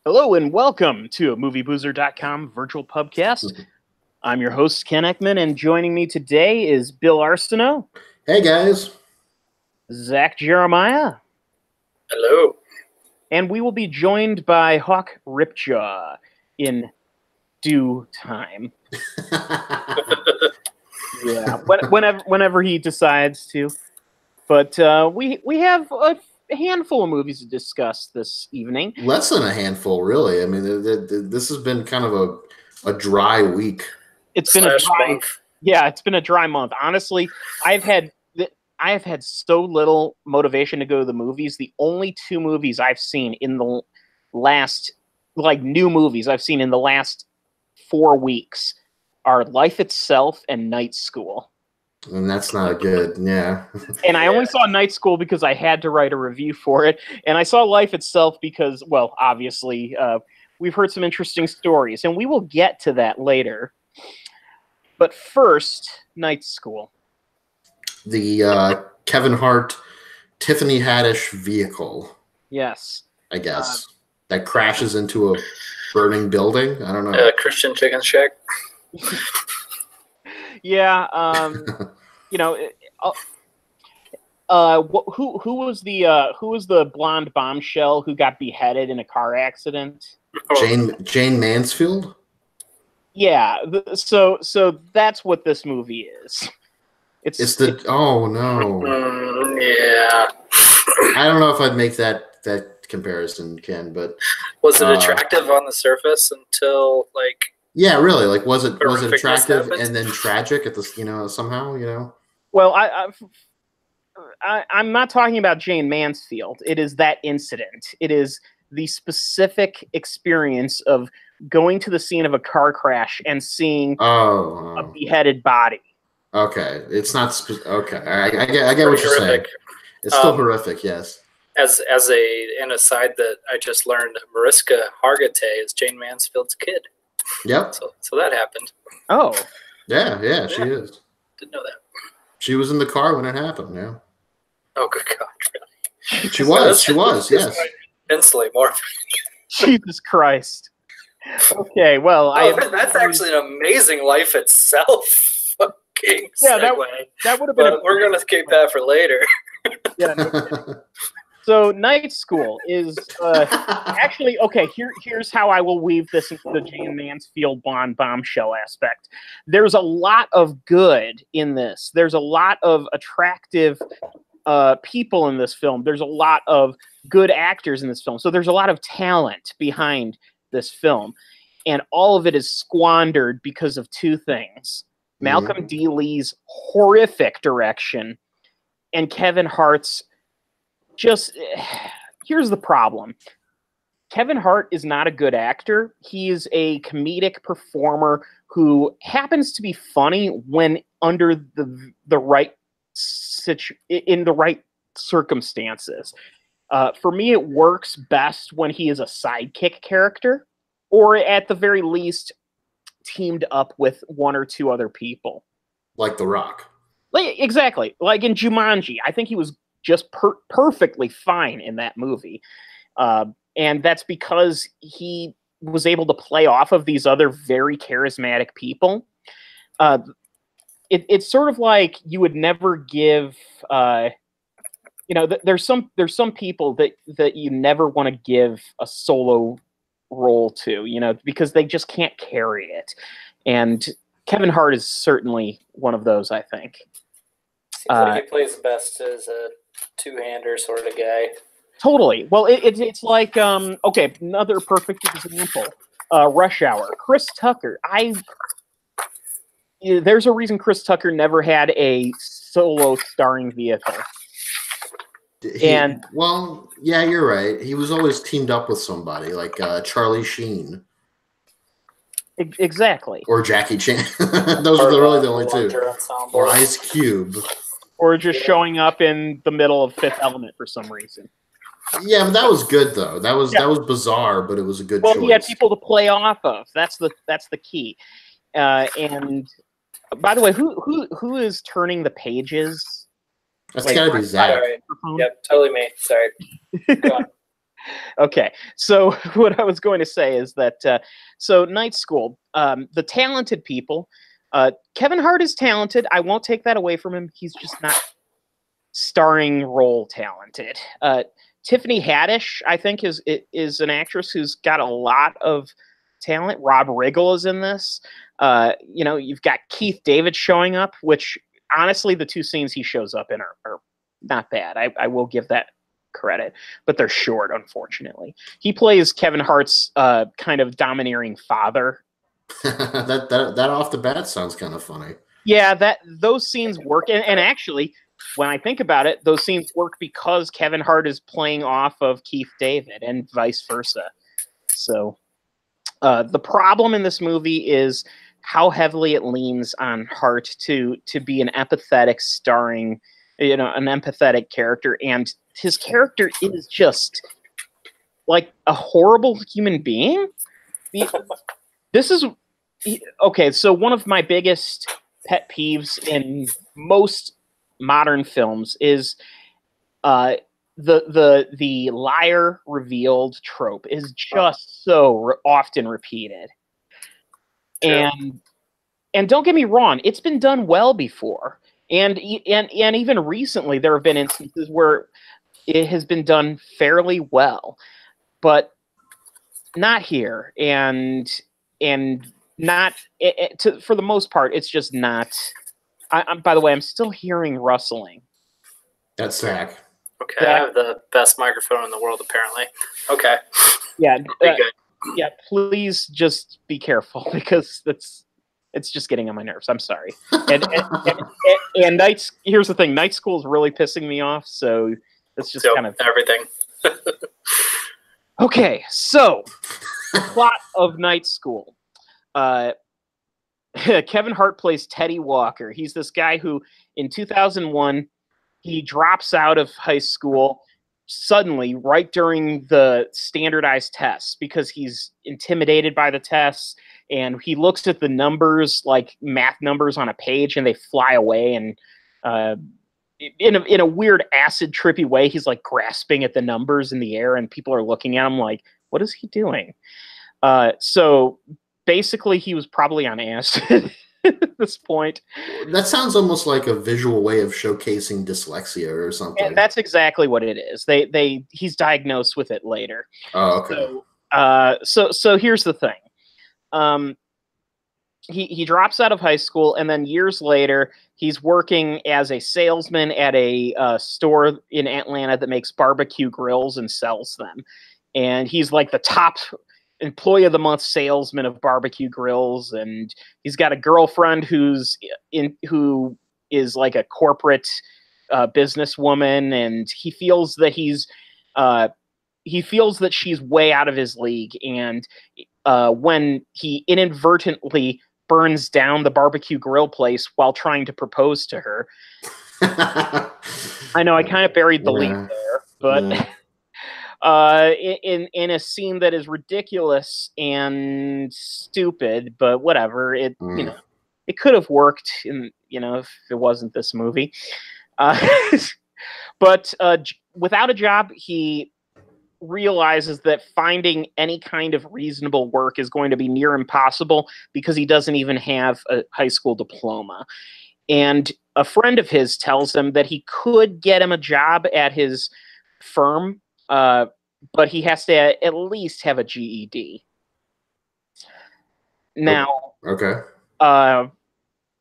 Hello and welcome to movieboozer.com virtual pubcast. I'm your host, Ken Ekman, and joining me today is Bill Arsenault. Hey, guys. Zach Jeremiah. Hello. And we will be joined by Hawk Ripjaw in due time. Yeah, whenever he decides to. But we have a handful of movies to discuss this evening. Less than a handful, really. I mean, this has been kind of a dry week. It's been a dry month. Yeah, it's been a dry month. Honestly, I've had so little motivation to go to the movies. The only two movies I've seen in the last, new movies I've seen in the last 4 weeks are Life Itself and Night School. And that's not good, yeah. And I only saw Night School because I had to write a review for it. And I saw Life Itself because, well, obviously, we've heard some interesting stories. And we will get to that later. But first, Night School. The Kevin Hart, Tiffany Haddish vehicle. Yes. I guess. That crashes into a burning building. I don't know. Christian Chicken Shack. Yeah, who was the blonde bombshell who got beheaded in a car accident? Jane Mansfield. Yeah, so that's what this movie is. Oh no. Yeah. I don't know if I'd make that comparison, Ken, but was it attractive on the surface until like? Yeah, really. Like, was it attractive and then tragic at the somehow. Well, I'm not talking about Jane Mansfield. It is that incident. It is the specific experience of going to the scene of a car crash and seeing a beheaded body. Okay, it's not okay. I get what you're saying. It's still horrific. Yes. As an aside that I just learned, Mariska Hargitay is Jane Mansfield's kid. Yep. So that happened. Oh. Yeah, she is. Didn't know that. She was in the car when it happened, yeah. Oh, good God. Really? She was, yes. Instantly more. Jesus Christ. Okay, well, that's actually an amazing Life Itself fucking segue. That would have been we're going to keep that for later. Yeah. No, so Night School is actually okay. Here's how I will weave this into the Jane Mansfield blonde bombshell aspect. There's a lot of good in this. There's a lot of attractive people in this film. There's a lot of good actors in this film. So there's a lot of talent behind this film, and all of it is squandered because of two things: Malcolm D. Lee's horrific direction and Kevin Hart's. Here's the problem. Kevin Hart is not a good actor. He is a comedic performer who happens to be funny when under the right in the right circumstances. For me, it works best when he is a sidekick character, or at the very least, teamed up with one or two other people. Like The Rock. Exactly. Like in Jumanji. I think he was just perfectly fine in that movie. And that's because he was able to play off of these other very charismatic people. It's sort of like you would never give, there's some people that you never want to give a solo role to, because they just can't carry it. And Kevin Hart is certainly one of those, I think. Seems like he plays best as a two-hander sort of guy. Totally. Well, it's like another perfect example. Rush Hour. Chris Tucker. There's a reason Chris Tucker never had a solo starring vehicle. Well, yeah, you're right. He was always teamed up with somebody like Charlie Sheen. Exactly. Or Jackie Chan. Those are really the only two. Or Ice Cube. Or just showing up in the middle of Fifth Element for some reason. Yeah, but that was good though. That was bizarre, but it was a good choice. Well, he had people to play off of. That's the key. And by the way, who is turning the pages? That's gotta be Zach. Right. Yep, totally me. Sorry. Go on. Okay, so what I was going to say is that so Night School, the talented people. Kevin Hart is talented. I won't take that away from him. He's just not starring role talented. Tiffany Haddish, I think, is an actress who's got a lot of talent. Rob Riggle is in this. You've got Keith David showing up, which honestly, the 2 scenes he shows up in are not bad. I will give that credit, but they're short, unfortunately. He plays Kevin Hart's kind of domineering father. that off the bat sounds kind of funny. Yeah, those scenes work, and actually, when I think about it, those scenes work because Kevin Hart is playing off of Keith David and vice versa. So the problem in this movie is how heavily it leans on Hart to be an empathetic starring, an empathetic character, and his character is just like a horrible human being. This is okay. So one of my biggest pet peeves in most modern films is the liar revealed trope is just so often repeated. Sure. And don't get me wrong, it's been done well before. And even recently there have been instances where it has been done fairly well, but not here. And not for the most part, it's just not. By the way, I'm still hearing rustling. That's Zach. Okay, I have the best microphone in the world, apparently. Okay. Yeah. Good. Yeah. Please just be careful because it's just getting on my nerves. I'm sorry. And here's the thing: Night School is really pissing me off. So it's just kind of everything. Okay, so plot of Night School. Kevin Hart plays Teddy Walker. He's this guy who, in 2001, he drops out of high school suddenly right during the standardized tests because he's intimidated by the tests, and he looks at the numbers like math numbers on a page, and they fly away. And in a weird acid trippy way, he's like grasping at the numbers in the air, and people are looking at him like, "What is he doing?" So basically, he was probably on acid at this point. That sounds almost like a visual way of showcasing dyslexia or something. And that's exactly what it is. He's diagnosed with it later. Oh, okay. So here's the thing. He drops out of high school, and then years later, he's working as a salesman at a store in Atlanta that makes barbecue grills and sells them. And he's like the top employee of the month salesman of barbecue grills, and he's got a girlfriend who is like a corporate businesswoman, and he feels that she's way out of his league. And when he inadvertently burns down the barbecue grill place while trying to propose to her, I know I kind of buried the lead there, but. Yeah. In a scene that is ridiculous and stupid, but whatever. It could have worked if it wasn't this movie. But without a job, he realizes that finding any kind of reasonable work is going to be near impossible because he doesn't even have a high school diploma. And a friend of his tells him that he could get him a job at his firm, but he has to at least have a GED. Now, okay.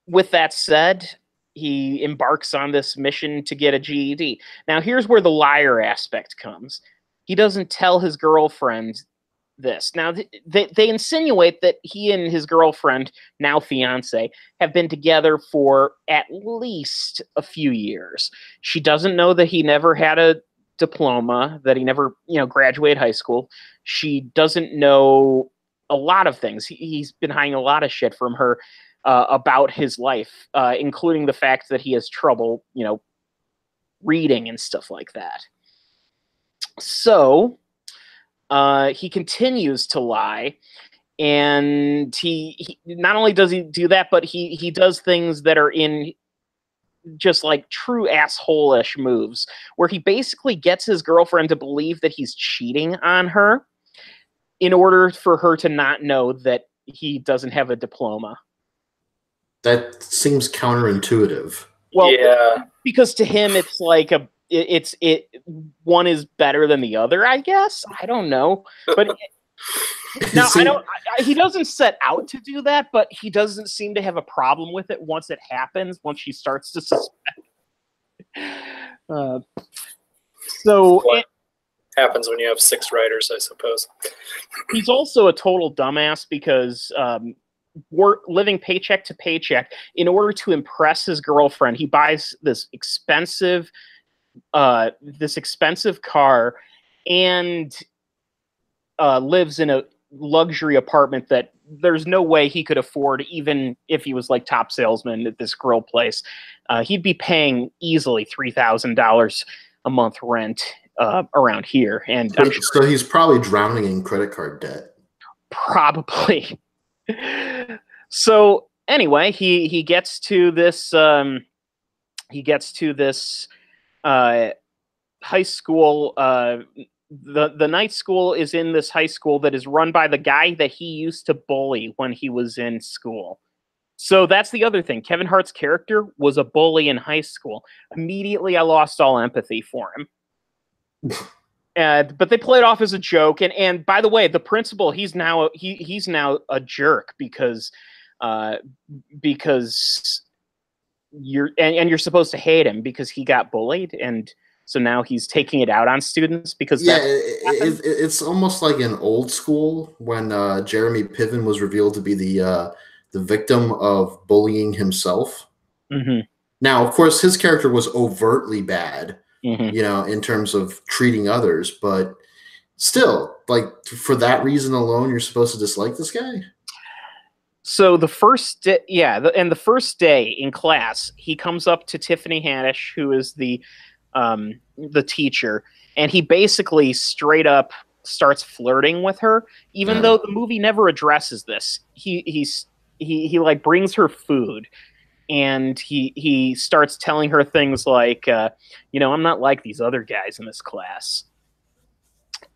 With that said, he embarks on this mission to get a GED. Now, here's where the liar aspect comes. He doesn't tell his girlfriend this. Now, they insinuate that he and his girlfriend, now fiance, have been together for at least a few years. She doesn't know that he never had a diploma, that he never graduated high school. She doesn't know a lot of things. He's been hiding a lot of shit from her about his life, including the fact that he has trouble reading and stuff like that. So he continues to lie, and he not only does he do that, but he does things that are in just like true asshole-ish moves, where he basically gets his girlfriend to believe that he's cheating on her in order for her to not know that he doesn't have a diploma. That seems counterintuitive. Well, yeah, because to him it's like one is better than the other, I guess. I don't know, but now he doesn't set out to do that, but he doesn't seem to have a problem with it once it happens. Once she starts to suspect. What happens when you have 6 writers, I suppose. He's also a total dumbass because we're living paycheck to paycheck. In order to impress his girlfriend, he buys this expensive car and lives in a luxury apartment that there's no way he could afford, even if he was like top salesman at this grill place. He'd be paying easily $3,000 a month rent around here, and so he's probably drowning in credit card debt. Probably. So anyway, he gets to this high school. The night school is in this high school that is run by the guy that he used to bully when he was in school. So that's the other thing. Kevin Hart's character was a bully in high school. Immediately, I lost all empathy for him. But they play it off as a joke. And by the way, the principal, he's now a jerk because you're supposed to hate him because he got bullied, and so now he's taking it out on students because it's almost like an Old School when Jeremy Piven was revealed to be the victim of bullying himself. Mm-hmm. Now, of course, his character was overtly bad, mm-hmm. In terms of treating others, but still, like, for that reason alone, you're supposed to dislike this guy? So the first day in class, he comes up to Tiffany Haddish, who is the teacher, and he basically straight up starts flirting with her, even though the movie never addresses this. He like brings her food, and he starts telling her things like, I'm not like these other guys in this class.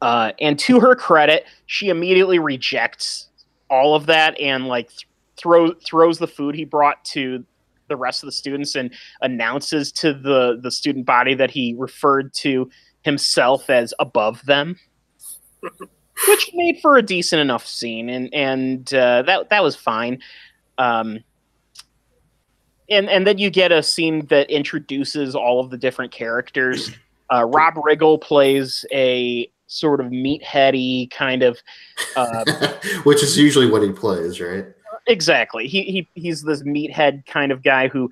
And to her credit, she immediately rejects all of that and like throws the food he brought to the rest of the students and announces to the student body that he referred to himself as above them, which made for a decent enough scene, and that was fine. And then you get a scene that introduces all of the different characters. Rob Riggle plays a sort of meatheady kind of, which is usually what he plays, right? Exactly. He's this meathead kind of guy who,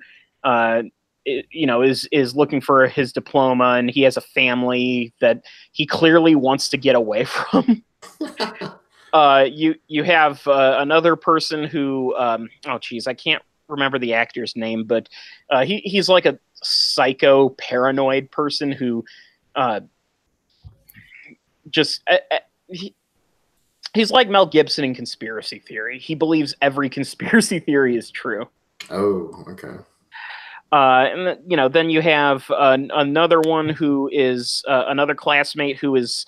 is looking for his diploma, and he has a family that he clearly wants to get away from. You have another person who, I can't remember the actor's name, but he's like a psycho paranoid person who he's like Mel Gibson in Conspiracy Theory. He believes every conspiracy theory is true. Oh, okay. And then you have another one who is another classmate who is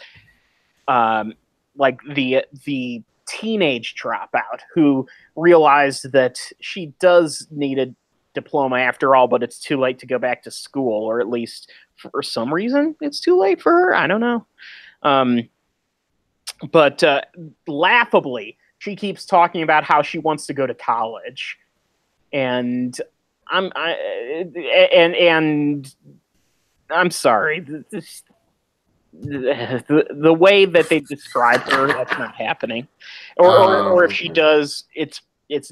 like the teenage dropout who realized that she does need a diploma after all, but it's too late to go back to school, or at least for some reason it's too late for her. I don't know. But laughably, she keeps talking about how she wants to go to college, and I'm sorry. The way that they describe her, that's not happening. Or if she does, it's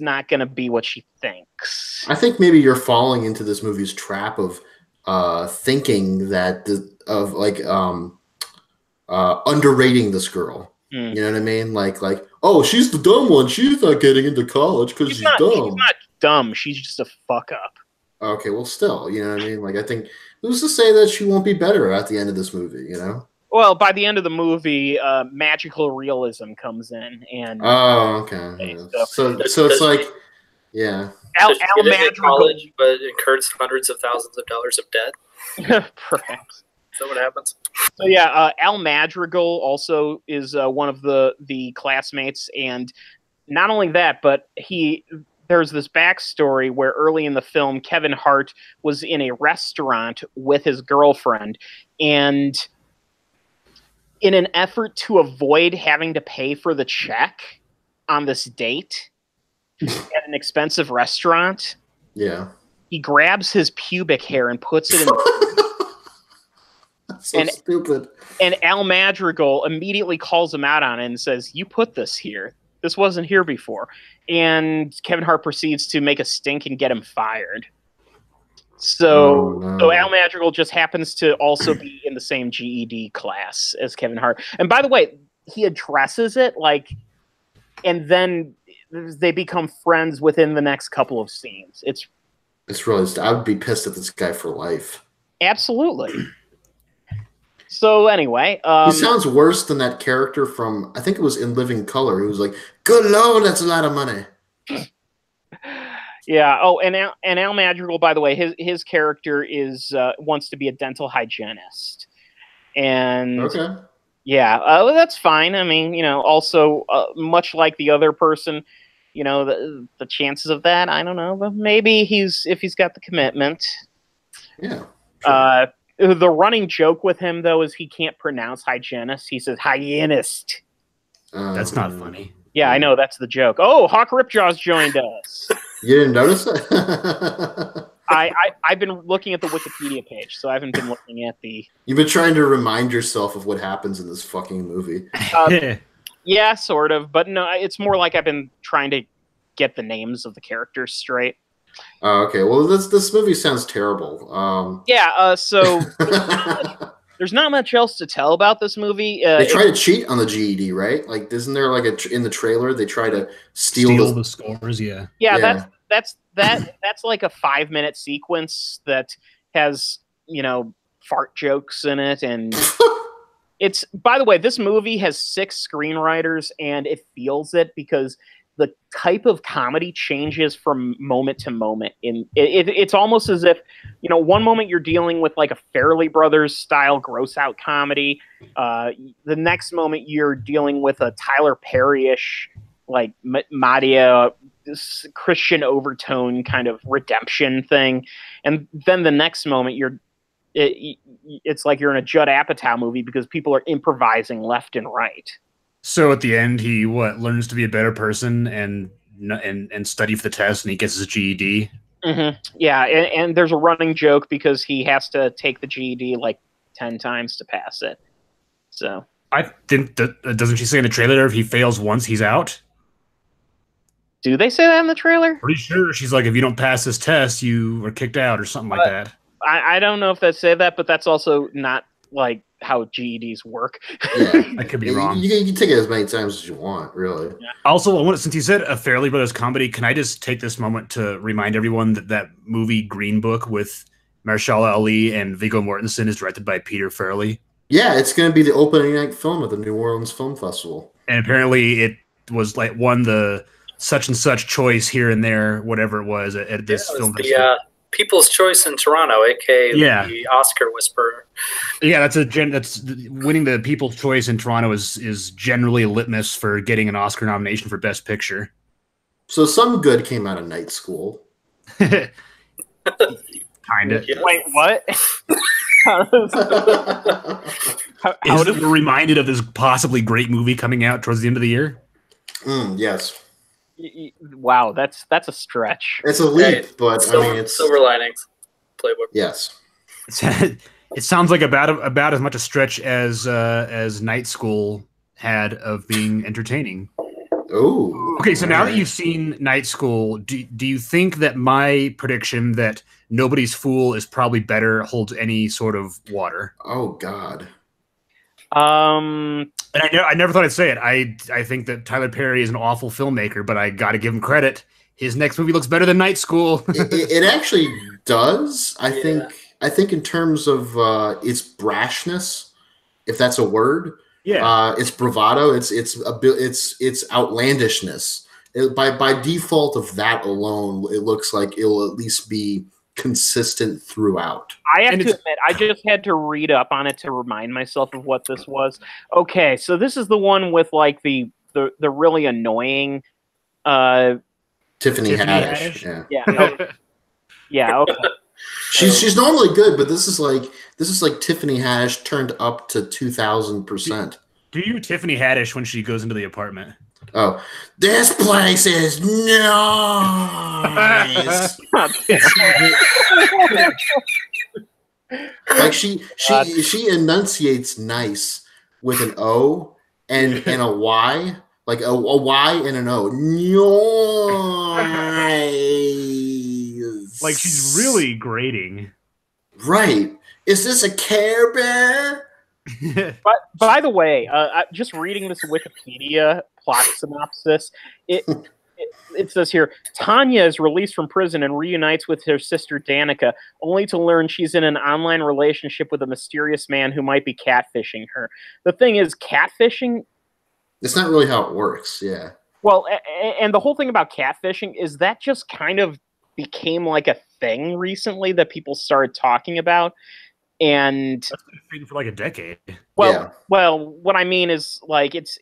not going to be what she thinks. I think maybe you're falling into this movie's trap of thinking that underrating this girl. You know what I mean? Like, oh, she's the dumb one. She's not getting into college because she's dumb. She's not dumb. She's just a fuck up. Okay, well, still, you know what I mean? Like, I think who's to say that she won't be better at the end of this movie? You know? Well, by the end of the movie, magical realism comes in, and okay. Yeah. So it's like, Yeah. Al Get into Madrigal. college, but incurs hundreds of thousands of dollars of debt. Perhaps. Is that what happens? So yeah, Al Madrigal also is one of the classmates, and not only that, but there's this backstory where early in the film, Kevin Hart was in a restaurant with his girlfriend, and in an effort to avoid having to pay for the check on this date at an expensive restaurant, Yeah. he grabs his pubic hair and puts it in the That's so stupid. And Al Madrigal immediately calls him out on it and says, "You put this here. This wasn't here before." And Kevin Hart proceeds to make a stink and get him fired. So Al Madrigal just happens to also be in the same GED class as Kevin Hart. And by the way, he addresses it and then they become friends within the next couple of scenes. It's really, I would be pissed at this guy for life. Absolutely. So anyway, he sounds worse than that character from, I think it was In Living Color. He was like, "Good Lord, that's a lot of money." Yeah. Oh, and Al Madrigal, by the way, his character is wants to be a dental hygienist, and okay. Yeah, well, that's fine. I mean, also much like the other person, the chances of that, I don't know, but maybe if he's got the commitment. Yeah. Sure. The running joke with him, though, is he can't pronounce hygienist. He says hygienist. That's not funny. Yeah, I know. That's the joke. Oh, Hawk Ripjaw's joined us. You didn't notice it? I've been looking at the Wikipedia page, so I haven't been looking at the... You've been trying to remind yourself of what happens in this fucking movie. Yeah, sort of. But no, it's more like I've been trying to get the names of the characters straight. Okay, well, this movie sounds terrible. So there's not much else to tell about this movie. They try to cheat on the GED, right? Like, isn't there like in the trailer they try to steal the scores? Yeah. Yeah, that's like a 5-minute sequence that has fart jokes in it, and it's, by the way, this movie has 6 screenwriters, and it feels it because the type of comedy changes from moment to moment. It's almost as if, one moment you're dealing with like a Farrelly Brothers style gross out comedy. The next moment you're dealing with a Tyler Perry-ish, like Madea Christian overtone kind of redemption thing. And then the next moment it's like you're in a Judd Apatow movie because people are improvising left and right. So at the end, he learns to be a better person and study for the test, and he gets his GED. Mm-hmm. Yeah, and there's a running joke because he has to take the GED like 10 times to pass it. So I think doesn't she say in the trailer if he fails once, he's out? Do they say that in the trailer? Pretty sure she's like, if you don't pass this test, you are kicked out or something like that. I don't know if they say that, but that's also not like how GEDs work. Yeah, I could be wrong. You can take it as many times as you want, really. Yeah. Also, since you said a Farrelly Brothers comedy, can I just take this moment to remind everyone that movie Green Book with Mahershala Ali and Viggo Mortensen is directed by Peter Farrelly? Yeah, it's going to be the opening night film at the New Orleans Film Festival. And apparently it was like won the such and such choice here and there, whatever it was at this film festival. People's Choice in Toronto, aka the Oscar Whisperer. Yeah, that's winning the People's Choice in Toronto is generally a litmus for getting an Oscar nomination for Best Picture. So some good came out of Night School. Kind of. Yeah. Wait, what? How did you reminded of this possibly great movie coming out towards the end of the year? Yes. Wow, that's a stretch. It's a leap, but I mean, it's silver linings. Playbook. Yes. It sounds like about as much a stretch as Night School had of being entertaining. Oh. Okay, so now that you've seen Night School, do you think that my prediction that Nobody's Fool is probably better holds any sort of water? Oh God. And I never thought I'd say it. I think that Tyler Perry is an awful filmmaker, but I got to give him credit. His next movie looks better than Night School. it actually does. I think in terms of its brashness, if that's a word. Yeah. Its bravado. Its outlandishness. by default of that alone, it looks like it'll at least be consistent throughout. I have to admit, I just had to read up on it to remind myself of what this was. Okay, so this is the one with like the really annoying Tiffany Haddish. Yeah. Okay. Yeah. Okay. She's normally good, but this is like Tiffany Haddish turned up to 2,000%. Do you Tiffany Haddish when she goes into the apartment? Oh, this place is nice. Like she enunciates nice with an O and a Y, like a Y and an O. Nice. Like she's really grating. Right. Is this a Care Bear? But by the way, just reading this Wikipedia plot synopsis, it says here, Tanya is released from prison and reunites with her sister Danica, only to learn she's in an online relationship with a mysterious man who might be catfishing her. The thing is, catfishing... It's not really how it works, yeah. Well, and the whole thing about catfishing is that just kind of became like a thing recently that people started talking about. And that's been a thing for like a decade. Well, what I mean is like it's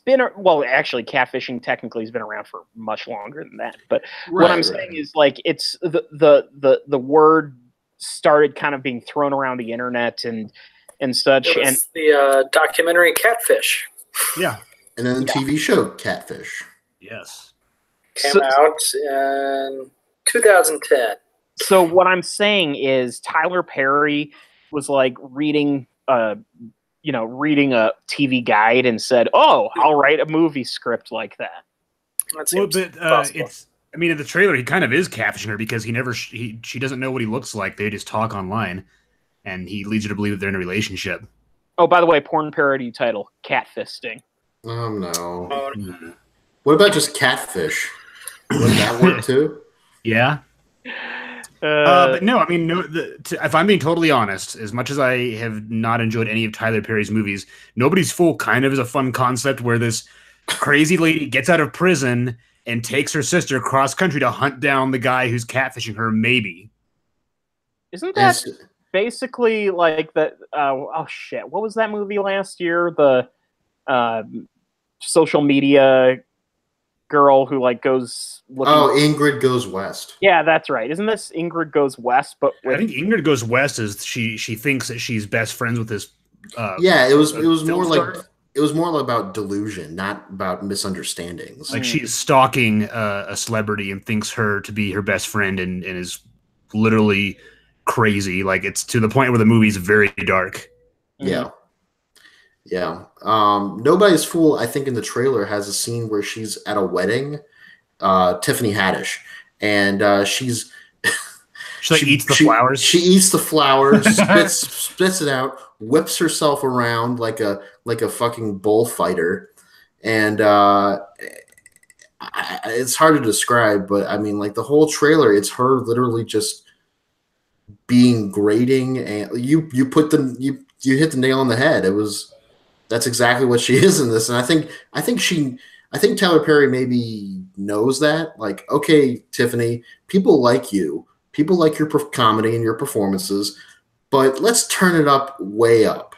been actually catfishing technically has been around for much longer than that. But what I'm saying is like it's the word started kind of being thrown around the internet and such. It was the documentary Catfish. Yeah, and then the TV show Catfish. Yes, came out in 2010. So what I'm saying is Tyler Perry was like reading a TV guide and said, "Oh, I'll write a movie script like that." Well, but it's. I mean, in the trailer, he kind of is catfishing her because she doesn't know what he looks like. They just talk online, and he leads her to believe that they're in a relationship. Oh, by the way, porn parody title: Catfisting. Oh no! What about just Catfish? Would that work too? Yeah. But no, I mean, if I'm being totally honest, as much as I have not enjoyed any of Tyler Perry's movies, Nobody's Fool kind of is a fun concept where this crazy lady gets out of prison and takes her sister cross country to hunt down the guy who's catfishing her, maybe. Isn't that basically like that? Oh, shit. What was that movie last year? The social media girl who like goes looking. Oh, Ingrid Goes West. Yeah, that's right. Isn't this Ingrid Goes West? But I think Ingrid Goes West is she thinks that she's best friends with this. It was more like it was more about delusion, not about misunderstandings. Like she's stalking a celebrity and thinks her to be her best friend and is literally crazy. Like it's to the point where the movie's very dark. Yeah. Yeah. Nobody's Fool, I think in the trailer has a scene where she's at a wedding, Tiffany Haddish, and she eats the flowers. She eats the flowers, spits it out, whips herself around like a fucking bullfighter, and it's hard to describe, but I mean, like the whole trailer, it's her literally just being grating, and you hit the nail on the head. That's exactly what she is in this, and I think Tyler Perry maybe knows that. Like, okay, Tiffany, people like you, people like your comedy and your performances, but let's turn it up way up.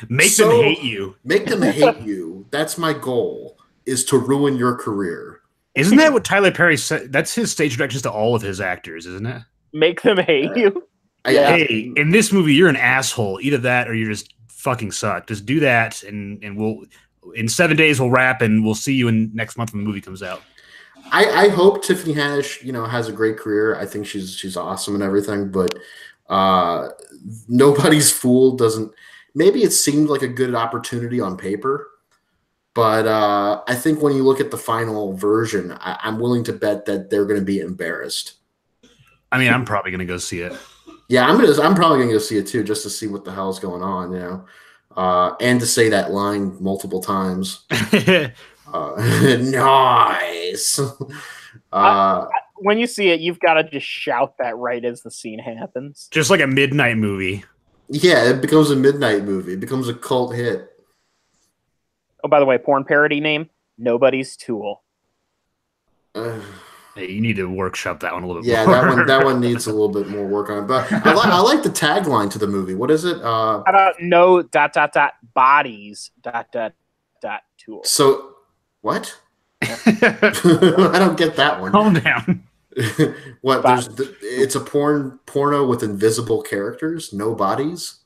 Make them hate you. Make them hate you. That's my goal, is to ruin your career. Isn't that what Tyler Perry said? That's his stage directions to all of his actors, isn't it? Make them hate you. Hey, in this movie, you're an asshole. Either that or you're just fucking suck. Just do that, and we'll in 7 days we'll wrap, and we'll see you in next month when the movie comes out. I hope Tiffany Haddish, has a great career. I think she's awesome and everything, but Nobody's Fool doesn't. Maybe it seemed like a good opportunity on paper, but I think when you look at the final version, I'm willing to bet that they're going to be embarrassed. I mean, I'm probably going to go see it. Yeah, I'm probably going to go see it too, just to see what the hell is going on, and to say that line multiple times. Nice. When you see it, you've got to just shout that right as the scene happens. Just like a midnight movie. Yeah, it becomes a midnight movie. It becomes a cult hit. Oh, by the way, porn parody name, Nobody's Tool. Hey, you need to workshop that one a little bit Yeah, more. that one needs a little bit more work on it. But I like the tagline to the movie. What is it? How about no ... bodies ... tool? So, what? I don't get that one. Calm down. What? It's a porno with invisible characters, no bodies.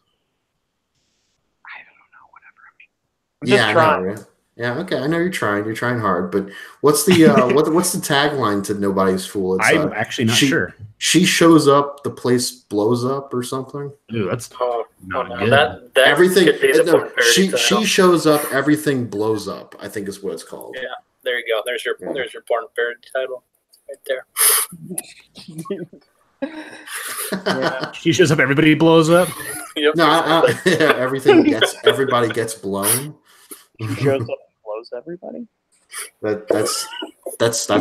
I don't know. Whatever. I'm just trying. I know, right? Yeah, okay. I know you're trying. You're trying hard. But what's the what's the tagline to Nobody's Fool? It's, I'm actually not sure. She shows up, the place blows up, or something. Ooh, that's not good. That Everything. could be the porn parody title. She shows up, everything blows up. I think is what it's called. Yeah, there you go. There's your porn parody title right there. Yeah. She shows up, everybody blows up. Yep. No, everybody gets blown. She shows up and blows everybody. That's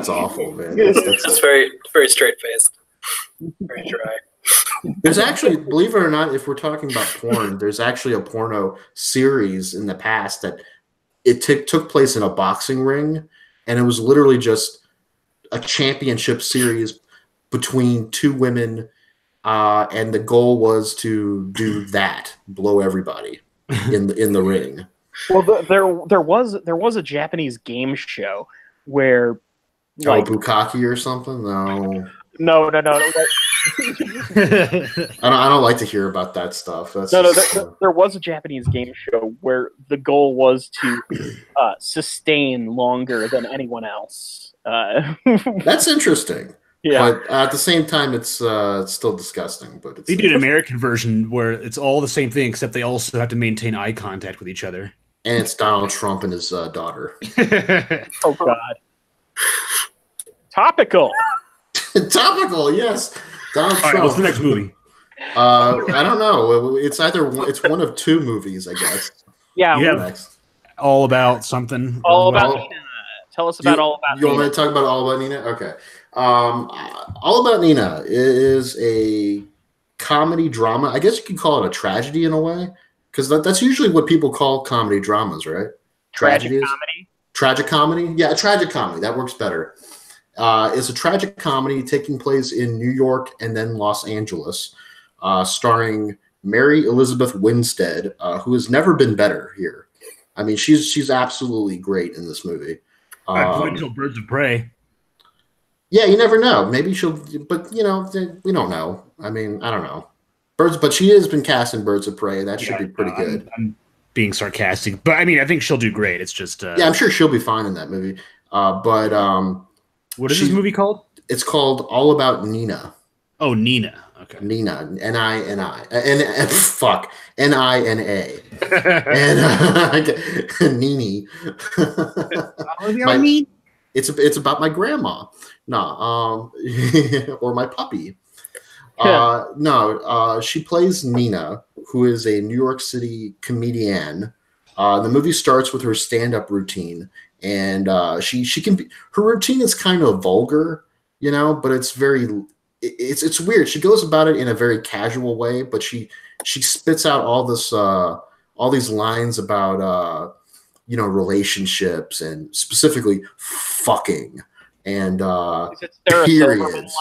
awful, man. That's very straight faced, very dry. There's actually, believe it or not, if we're talking about porn, there's actually a porno series in the past that it took place in a boxing ring, and it was literally just a championship series between two women, and the goal was to do that, blow everybody in the ring. Well, there was a Japanese game show where, like, Bukkake or something. No. I don't like to hear about that stuff. There was a Japanese game show where the goal was to sustain longer than anyone else. That's interesting. Yeah, but at the same time, it's still disgusting. But they did an American version where it's all the same thing, except they also have to maintain eye contact with each other. And it's Donald Trump and his daughter. Oh God. Topical. Topical, yes. Donald Trump. Right, what's the next movie? I don't know. It's one of two movies, I guess. Yeah. Next. All About something. All About Nina. Tell us about All About Nina. You want me to talk about All About Nina? Okay. All About Nina is a comedy drama. I guess you could call it a tragedy in a way, because that's usually what people call comedy dramas, right? Tragic comedy? Tragic comedy? Yeah, a tragic comedy. That works better. It's a tragic comedy taking place in New York and then Los Angeles, starring Mary Elizabeth Winstead, who has never been better here. I mean, she's absolutely great in this movie. I played till Birds of Prey. Yeah, you never know. Maybe she'll, but we don't know. I mean, I don't know. But she has been cast in Birds of Prey. That should be pretty good. I'm being sarcastic, but I mean, I think she'll do great. It's just yeah, I'm sure she'll be fine in that movie. What is this movie called? It's called All About Nina. Oh, Nina. Okay. Nina. N-I-N-I. And fuck. N-I-N-A. And Nini. It's about my grandma. No. Or my puppy. She plays Nina, who is a New York City comedian. The movie starts with her stand-up routine. And she can be, her routine is kind of vulgar, but it's weird. She goes about it in a very casual way, but she spits out all these lines about relationships and specifically fucking and periods.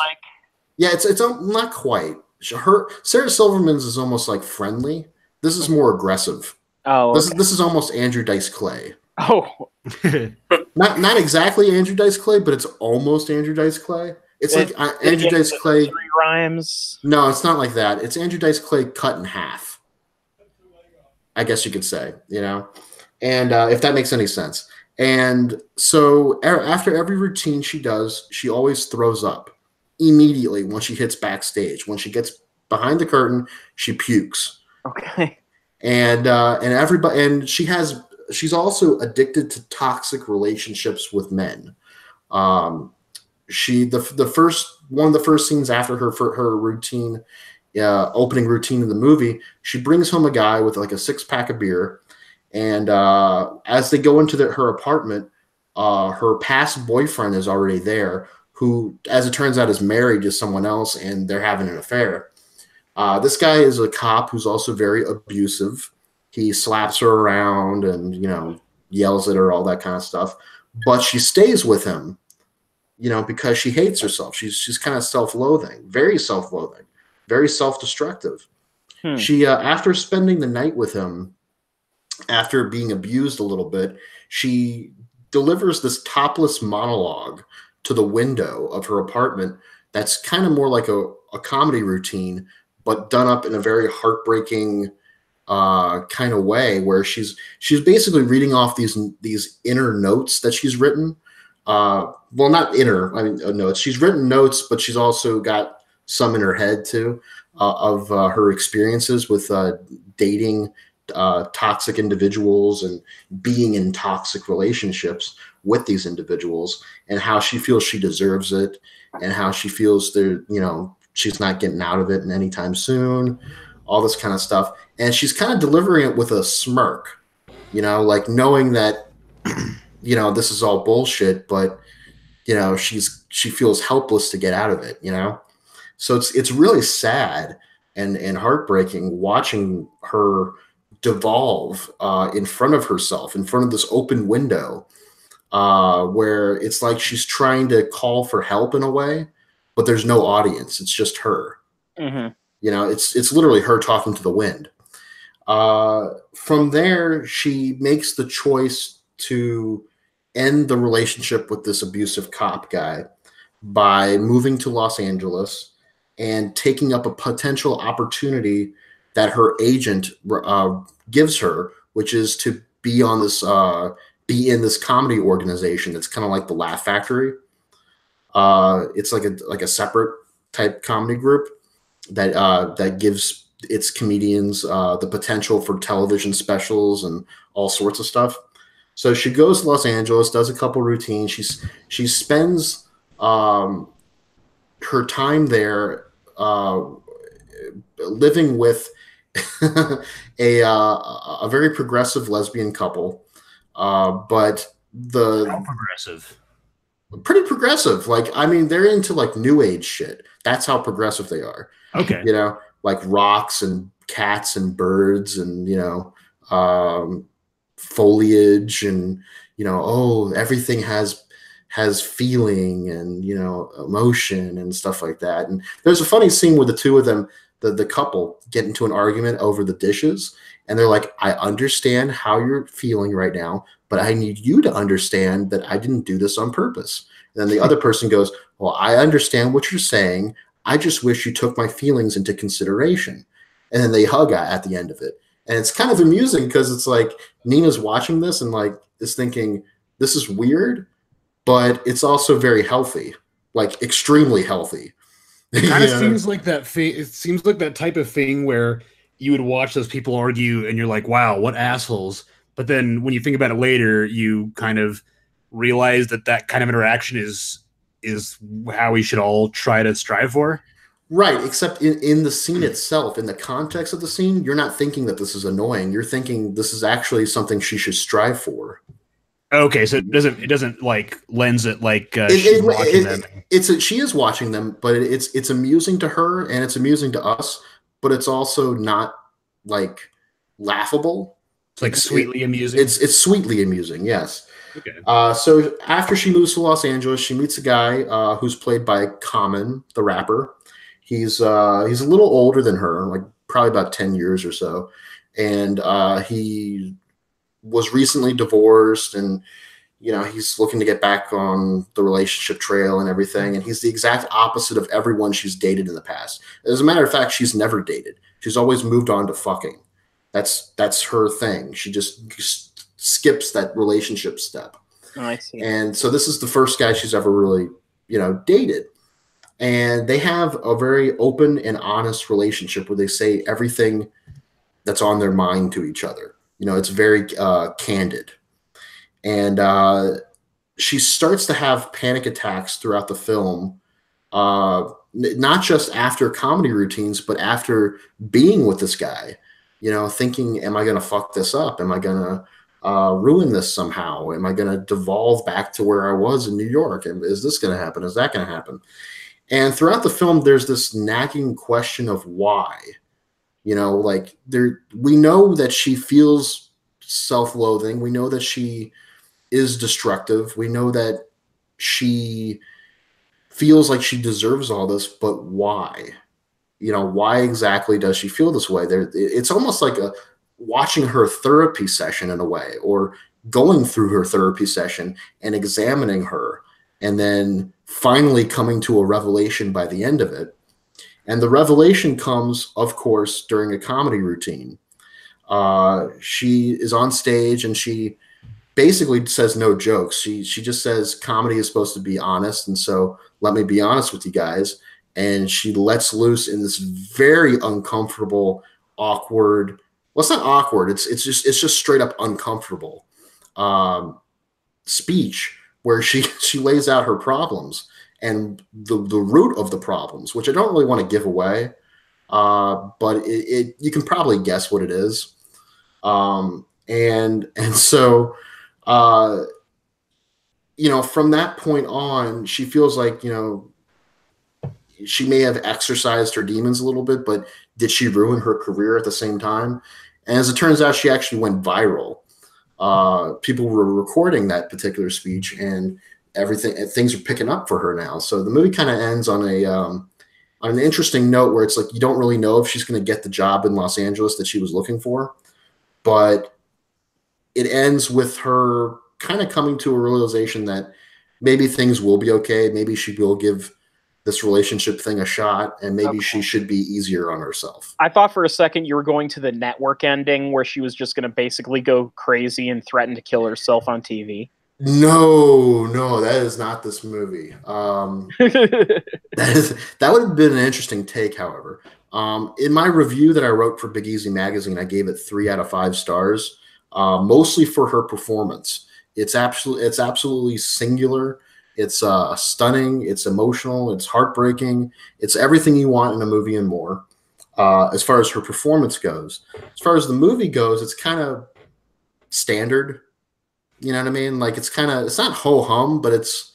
Yeah, it's not quite. Sarah Silverman's is almost like friendly. This is more aggressive. Oh, okay. This is almost Andrew Dice Clay. Oh, not exactly Andrew Dice Clay, but it's almost Andrew Dice Clay. It's like Andrew Dice Clay. 3 rhymes. No, it's not like that. It's Andrew Dice Clay cut in half. I guess you could say, and if that makes any sense. And so after every routine she does, she always throws up immediately when she hits backstage. When she gets behind the curtain, she pukes. Okay. And she's also addicted to toxic relationships with men. One of the first scenes after her routine, opening routine of the movie, she brings home a guy with like a 6-pack of beer, and as they go into her apartment, her past boyfriend is already there, who, as it turns out, is married to someone else, and they're having an affair. This guy is a cop who's also very abusive. He slaps her around and, yells at her, all that kind of stuff. But she stays with him, because she hates herself. She's kind of self-loathing, very self-loathing, very self-destructive. She, after spending the night with him, after being abused a little bit, she delivers this topless monologue to the window of her apartment that's kind of more like a comedy routine, but done up in a very heartbreaking kind of way, where she's basically reading off these inner notes that she's written. Well, not inner, notes. She's written notes, but she's also got some in her head too, of her experiences with dating toxic individuals and being in toxic relationships with these individuals, and how she feels she deserves it, and how she feels she's not getting out of it anytime soon, all this kind of stuff. And she's kind of delivering it with a smirk, like knowing that, this is all bullshit, but, she feels helpless to get out of it, So it's really sad and heartbreaking watching her devolve in front of herself, in front of this open window, where it's like she's trying to call for help in a way, but there's no audience. It's just her. Mm-hmm. It's literally her talking to the wind. From there, she makes the choice to end the relationship with this abusive cop guy by moving to Los Angeles and taking up a potential opportunity that her agent gives her, which is to be on this in this comedy organization. It's kind of like the Laugh Factory. It's like a separate type comedy group that gives its comedians the potential for television specials and all sorts of stuff. So she goes to Los Angeles, does a couple routines. She spends her time there living with a very progressive lesbian couple, but How progressive? Pretty progressive. They're into like new age shit. That's how progressive they are. Okay. Like rocks and cats and birds and foliage and everything has feeling and emotion and stuff like that. And there's a funny scene where the two of them, the couple, get into an argument over the dishes, and they're like, I understand how you're feeling right now, but I need you to understand that I didn't do this on purpose. And then the other person goes, well, I understand what you're saying. I just wish you took my feelings into consideration. And then they hug at the end of it. And it's kind of amusing because it's like Nina's watching this and like is thinking, this is weird, but it's also very healthy, like extremely healthy. It kind of seems like that. It seems like that type of thing where you would watch those people argue and you're like, wow, what assholes. But then when you think about it later, you kind of realize that kind of interaction is how we should all try to strive for. Right, except in the scene itself, in the context of the scene, you're not thinking that this is annoying. You're thinking this is actually something she should strive for. Okay, so it doesn't like lens it like she's watching them. She is watching them, but it's amusing to her and it's amusing to us, but it's also not like laughable. It's like sweetly amusing. It's sweetly amusing, yes. Okay. So after she moves to Los Angeles, she meets a guy who's played by Common, the rapper. He's a little older than her, like probably about 10 years or so, and he was recently divorced, and he's looking to get back on the relationship trail and everything. And he's the exact opposite of everyone she's dated in the past. As a matter of fact, she's never dated. She's always moved on to fucking. That's her thing. She just skips that relationship step. Oh, I see. And so this is the first guy she's ever really, dated. And they have a very open and honest relationship where they say everything that's on their mind to each other. It's very candid. And she starts to have panic attacks throughout the film, not just after comedy routines, but after being with this guy, thinking, am I going to fuck this up? Am I going to ruin this somehow? Am I going to devolve back to where I was in New York? And is this going to happen? Is that going to happen? And throughout the film, there's this nagging question of why. We know that she feels self-loathing. We know that she is destructive. We know that she feels like she deserves all this, but why? Why exactly does she feel this way? It's almost like watching her therapy session in a way, or going through her therapy session and examining her, and then finally coming to a revelation by the end of it. And the revelation comes, of course, during a comedy routine. She is on stage and she basically says no jokes. She just says comedy is supposed to be honest, and so let me be honest with you guys. And she lets loose in this very uncomfortable, awkward. Well, it's not awkward. It's just straight up uncomfortable speech where she lays out her problems and the root of the problems, which I don't really want to give away, but you can probably guess what it is. And so, from that point on, she feels like, she may have exercised her demons a little bit, but did she ruin her career at the same time? And as it turns out, she actually went viral. People were recording that particular speech, and things are picking up for her now. So the movie kind of ends on an interesting note where it's like you don't really know if she's going to get the job in Los Angeles that she was looking for, but it ends with her kind of coming to a realization that maybe things will be okay. Maybe she will give this relationship thing a shot, and maybe she should be easier on herself. I thought for a second you were going to the Network ending where she was just going to basically go crazy and threaten to kill herself on TV. No, that is not this movie. That would have been an interesting take, however. In my review that I wrote for Big Easy Magazine, I gave it 3 out of 5 stars, mostly for her performance. It's absolutely singular. It's stunning. It's emotional. It's heartbreaking. It's everything you want in a movie and more. As far as her performance goes, as far as the movie goes, it's kind of standard. You know what I mean? Like it's not ho hum, but it's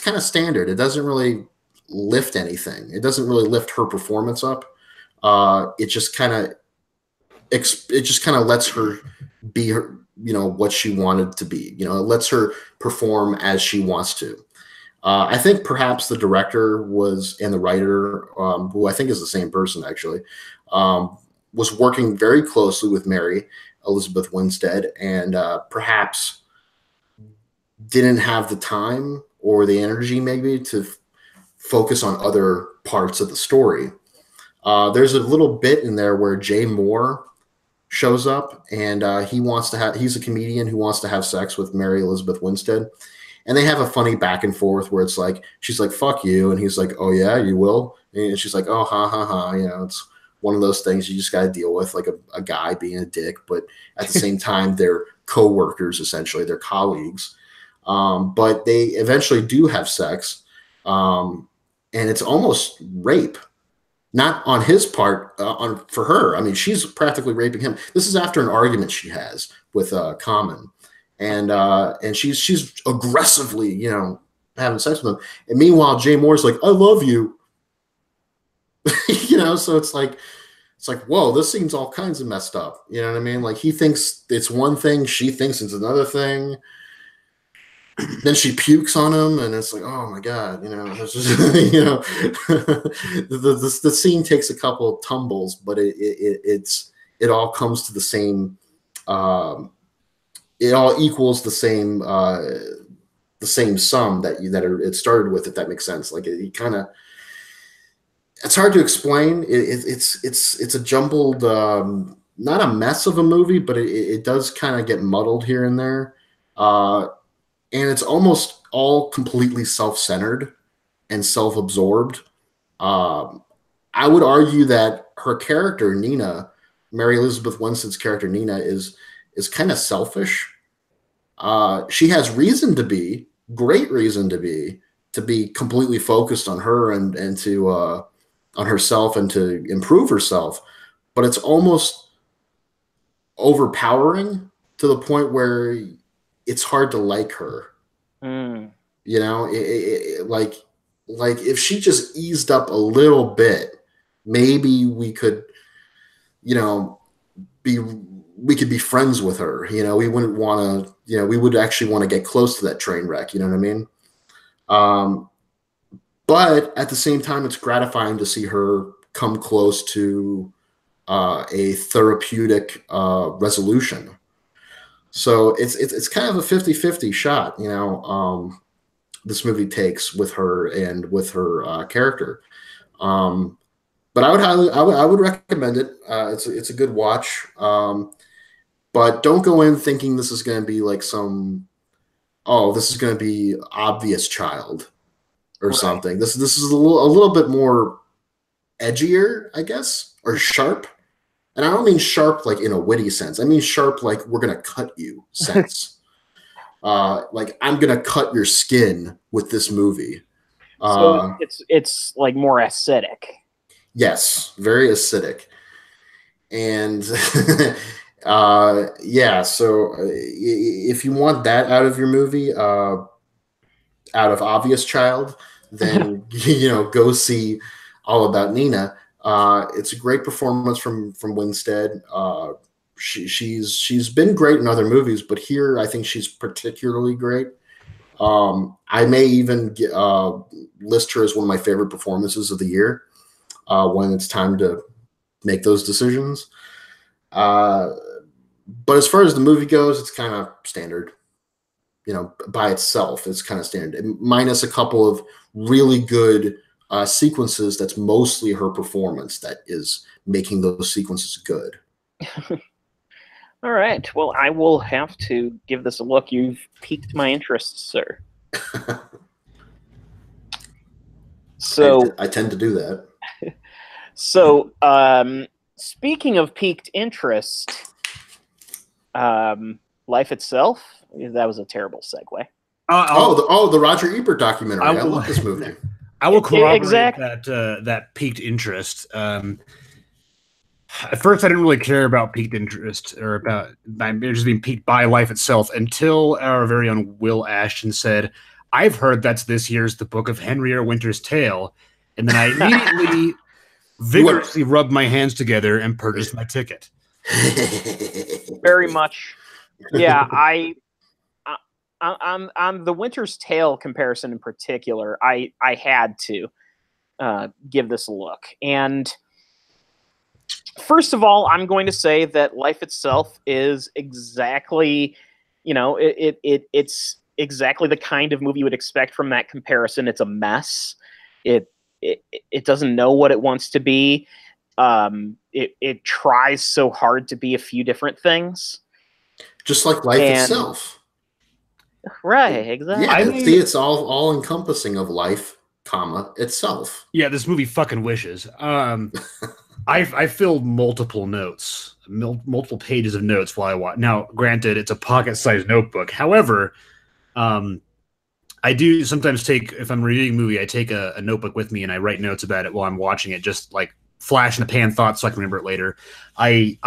kind of standard. It doesn't really lift anything. It doesn't really lift her performance up. It just kind of lets her be her, what she wanted to be. It lets her perform as she wants to. I think perhaps the director and the writer, who I think is the same person actually, was working very closely with Mary Elizabeth Winstead, and perhaps didn't have the time or the energy maybe to focus on other parts of the story. There's a little bit in there where Jay Moore shows up, and he's a comedian who wants to have sex with Mary Elizabeth Winstead. And they have a funny back and forth where it's like, she's like, fuck you. And he's like, oh yeah, you will. And she's like, oh, ha, ha, ha. It's one of those things you just got to deal with, like a guy being a dick. But at the same time, they're co-workers, essentially. They're colleagues. But they eventually do have sex. And it's almost rape. Not on his part, for her. I mean, she's practically raping him. This is after an argument she has with Common, and she's aggressively, having sex with him. And meanwhile, Jay Moore's like, "I love you," So it's like, whoa, this seems all kinds of messed up. You know what I mean? Like he thinks it's one thing, she thinks it's another thing. Then she pukes on him, and it's like, oh my god, it's just, the scene takes a couple of tumbles, but it all comes to the same. It all equals the same sum it started with, if that makes sense. Like it kind of, it's hard to explain. It's a jumbled, not a mess of a movie, but it does kind of get muddled here and there. And it's almost all completely self-centered and self-absorbed. I would argue that her character, Nina, Mary Elizabeth Winstead's character, Nina, is kind of selfish. She has reason to be, great reason to be completely focused on her and to on herself and to improve herself. But it's almost overpowering to the point where it's hard to like her. Like if she just eased up a little bit, maybe we could, be we could be friends with her. You know, we wouldn't want to. You know, we would actually want to get close to that train wreck. You know what I mean? But at the same time, it's gratifying to see her come close to a therapeutic resolution. So it's kind of a 50-50 shot, you know, this movie takes with her and with her character. But I would recommend it. It's a good watch. But don't go in thinking this is going to be like this is going to be Obvious Child or something. This is a little bit more edgier, I guess, or sharp. And I don't mean sharp like in a witty sense. I mean sharp like we're gonna cut you sense. Like I'm gonna cut your skin with this movie. So it's like more acidic. Yes, very acidic. And yeah, so if you want that out of your movie, out of Obvious Child, then go see All About Nina. It's a great performance from Winstead. She's been great in other movies, but here I think she's particularly great. I may even list her as one of my favorite performances of the year when it's time to make those decisions. But as far as the movie goes, it's kind of standard. By itself, it's kind of standard, minus a couple of really good sequences. That's mostly her performance that is making those sequences good. All right. Well, I will have to give this a look. You've piqued my interest, sir. So I tend to do that. So, speaking of piqued interest, Life Itself. That was a terrible segue. The Roger Ebert documentary. I love this movie. I will corroborate that piqued interest. At first, I didn't really care about piqued interest or about just being piqued by Life Itself until our very own Will Ashton said, "I've heard that's this year's The Book of Henrietta Winter's Tale," and then I immediately vigorously rubbed my hands together and purchased my ticket. Very much, yeah. On the Winter's Tale comparison in particular, I had to give this a look. And first of all, I'm going to say that Life Itself is exactly, it's exactly the kind of movie you would expect from that comparison. It's a mess. It doesn't know what it wants to be. It tries so hard to be a few different things. Just like Life Itself. Right, exactly. Yeah, it's all encompassing of life, itself. Yeah, this movie fucking wishes. I filled multiple notes, multiple pages of notes while I watch. Now, granted, it's a pocket-sized notebook. However, I do sometimes if I'm reading a movie, I take a notebook with me and I write notes about it while I'm watching it, just like flash in the pan thoughts so I can remember it later. I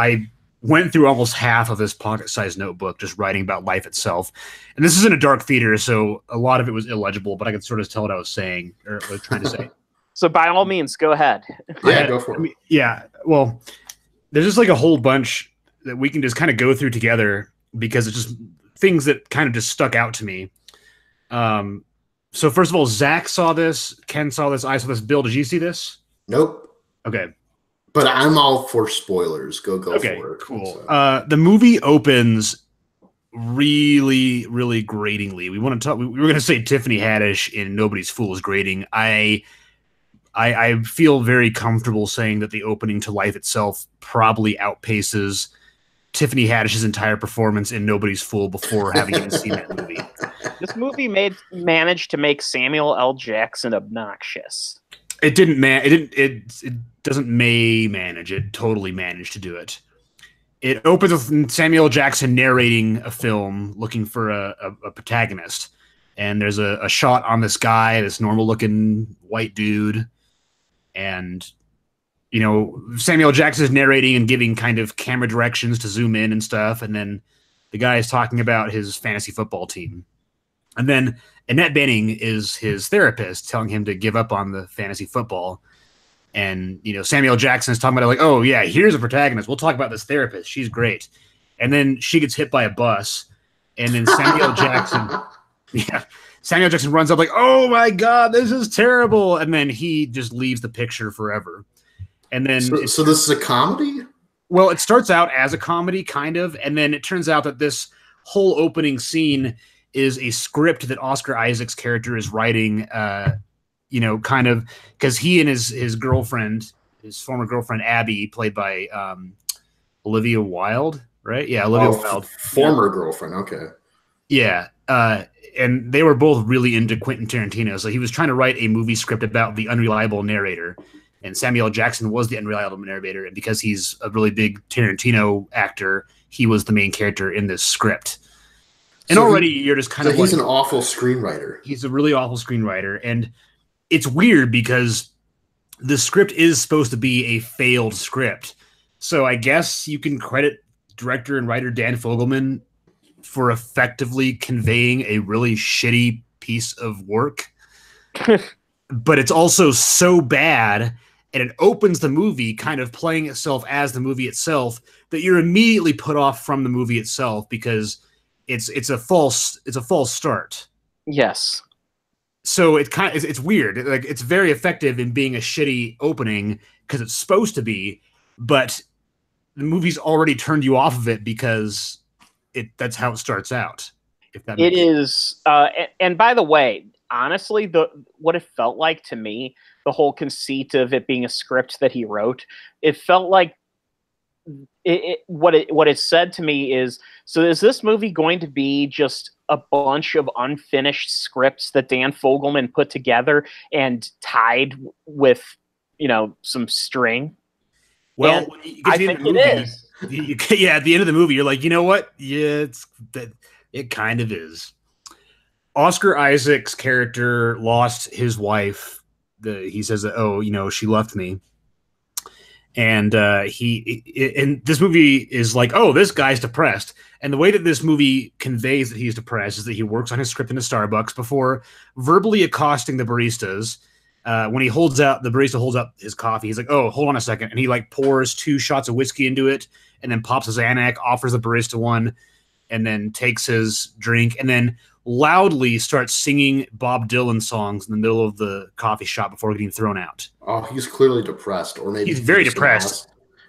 went through almost half of this pocket-sized notebook just writing about Life Itself. And this is in a dark theater, so a lot of it was illegible, but I could sort of tell what I was saying, or what I was trying to say. So by all means, go ahead. Yeah, go for it. Yeah, well, there's just like a whole bunch that we can just kind of go through together because it's just things that kind of just stuck out to me. So first of all, Zach saw this, Ken saw this, I saw this. Bill, did you see this? Nope. Okay. But I'm all for spoilers. Go okay, for it. Cool. So. The movie opens really, really gratingly. We want to talk. We were going to say Tiffany Haddish in Nobody's Fool is grating. I feel very comfortable saying that the opening to Life Itself probably outpaces Tiffany Haddish's entire performance in Nobody's Fool before having even seen that movie. This movie managed to make Samuel L. Jackson obnoxious. It didn't it doesn't manage. It totally managed to do it. It opens with Samuel L. Jackson narrating a film, looking for a protagonist. And there's a shot on this guy, this normal-looking white dude. And, Samuel L. Jackson is narrating and giving kind of camera directions to zoom in and stuff. And then the guy is talking about his fantasy football team. And then Annette Bening is his therapist, telling him to give up on the fantasy football. And, Samuel Jackson is talking about it like, oh, yeah, here's a protagonist. We'll talk about this therapist. She's great. And then she gets hit by a bus, and then Samuel Jackson, Samuel Jackson runs up like, "Oh my God, this is terrible!" And then he just leaves the picture forever. And then, so this is a comedy? Well, it starts out as a comedy, kind of, and then it turns out that this whole opening scene is a script that Oscar Isaac's character is writing. Kind of because he and his girlfriend, his former girlfriend Abby, played by Olivia Wilde, right? Yeah, Olivia Wilde, former girlfriend. Okay. Yeah, and they were both really into Quentin Tarantino, so he was trying to write a movie script about the unreliable narrator. And Samuel Jackson was the unreliable narrator, and because he's a really big Tarantino actor, he was the main character in this script. And so already you're just kind of he's an awful screenwriter. He's a really awful screenwriter, and it's weird because the script is supposed to be a failed script. So I guess you can credit director and writer Dan Fogelman for effectively conveying a really shitty piece of work. But it's also so bad, and it opens the movie kind of playing itself as the movie itself, that you're immediately put off from the movie itself because it's a false start. Yes. So it's weird. Like, it's very effective in being a shitty opening because it's supposed to be, but the movie's already turned you off of it because that's how it starts out. If that makes sense. And by the way, honestly, what it felt like to me, the whole conceit of it being a script that he wrote, it felt like what it said to me is, so is this movie going to be just a bunch of unfinished scripts that Dan Fogelman put together and tied with, some string? Well, I think it is. At the end of the movie, you're like, you know what? Yeah, it kind of is. Oscar Isaac's character lost his wife. He says that, she left me. And and this movie is like, oh, this guy's depressed. And the way that this movie conveys that he's depressed is that he works on his script in a Starbucks before verbally accosting the baristas. When the barista holds up his coffee, he's like, oh, hold on a second. And he pours 2 shots of whiskey into it and then pops his Xanax, offers the barista one, and then takes his drink and then loudly starts singing Bob Dylan songs in the middle of the coffee shop before getting thrown out. Oh, he's clearly depressed, or maybe he's very depressed.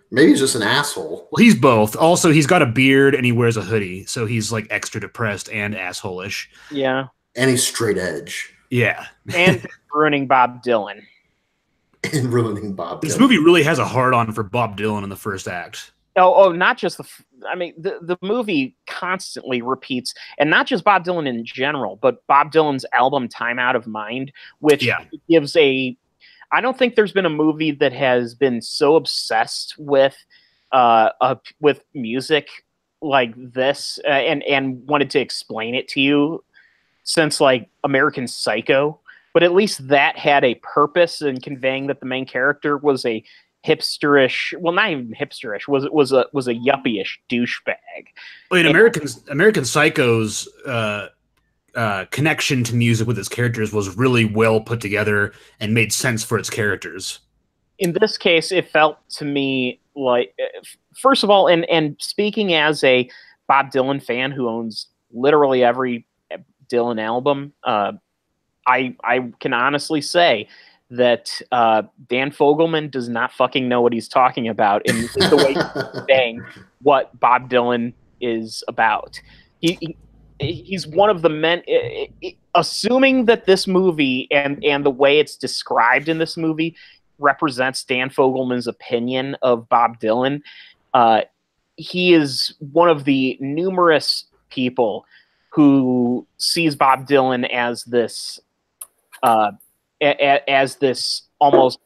Maybe he's just an asshole. Well, he's both. Also, he's got a beard and he wears a hoodie, so he's extra depressed and asshole-ish. Yeah. And he's straight edge. Yeah. And ruining Bob Dylan. This movie really has a hard-on for Bob Dylan in the first act. Oh, not just the movie constantly repeats, and not just Bob Dylan in general, but Bob Dylan's album Time Out of Mind, which gives I don't think there's been a movie that has been so obsessed with music like this and wanted to explain it to you since American Psycho. But at least that had a purpose in conveying that the main character was a hipsterish, well, not even hipsterish, was a yuppie-ish douchebag. Well, in American Psycho's connection to music with its characters was really well put together and made sense for its characters. In this case, it felt to me like, first of all, and speaking as a Bob Dylan fan who owns literally every Dylan album, I can honestly say that Dan Fogelman does not fucking know what he's talking about in the way he's saying what Bob Dylan is about. He's one of the men, assuming that this movie and the way it's described in this movie represents Dan Fogelman's opinion of Bob Dylan. He is one of the numerous people who sees Bob Dylan as this almost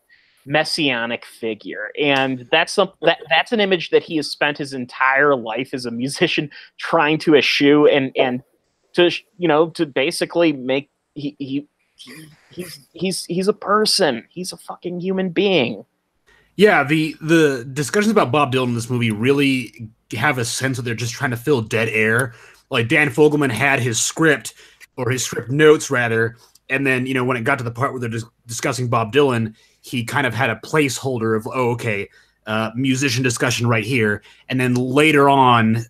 messianic figure, and that's an image that he has spent his entire life as a musician trying to eschew and to basically make he's a person, he's a fucking human being. Yeah, the discussions about Bob Dylan in this movie really have a sense that they're just trying to fill dead air. Like, Dan Fogelman had his script, or his script notes rather, and then, when it got to the part where they're discussing Bob Dylan, he kind of had a placeholder of, musician discussion right here. And then later on,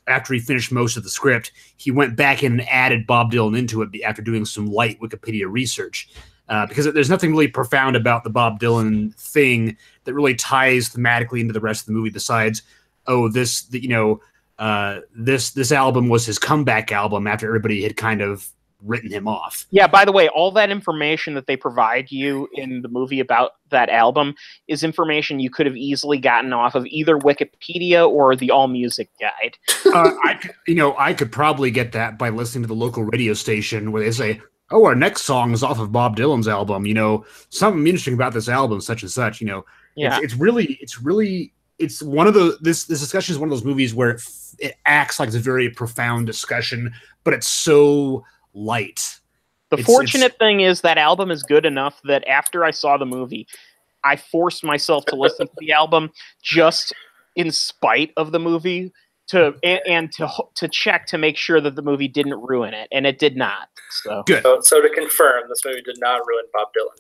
after he finished most of the script, he went back in and added Bob Dylan into it after doing some light Wikipedia research. Because there's nothing really profound about the Bob Dylan thing that really ties thematically into the rest of the movie besides, this album was his comeback album after everybody had kind of written him off. Yeah, by the way, all that information that they provide you in the movie about that album is information you could have easily gotten off of either Wikipedia or the Allmusic guide. I could probably get that by listening to the local radio station where they say, "Oh, our next song is off of Bob Dylan's album. Something interesting about this album, such and such." Yeah. It's one of this discussion is one of those movies where it acts like it's a very profound discussion, but it's so light. The fortunate thing is that album is good enough that after I saw the movie, I forced myself to listen to the album just in spite of the movie to check to make sure that the movie didn't ruin it, and it did not. So good. So to confirm, this movie did not ruin Bob Dylan.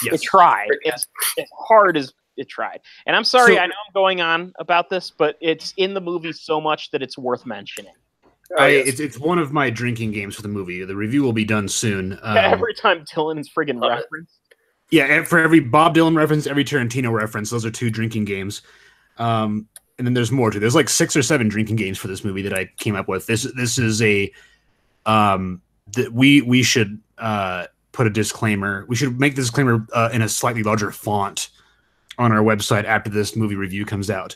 Yes. It tried. It's as hard as it tried. And I'm sorry, I know I'm going on about this, but it's in the movie so much that it's worth mentioning. It's one of my drinking games for the movie. The review will be done soon. Every time Dylan is friggin' referenced. Yeah, and for every Bob Dylan reference, every Tarantino reference, those are 2 drinking games. And then there's more too. There's like 6 or 7 drinking games for this movie that I came up with. This is a that we should put a disclaimer. We should make the disclaimer in a slightly larger font on our website after this movie review comes out.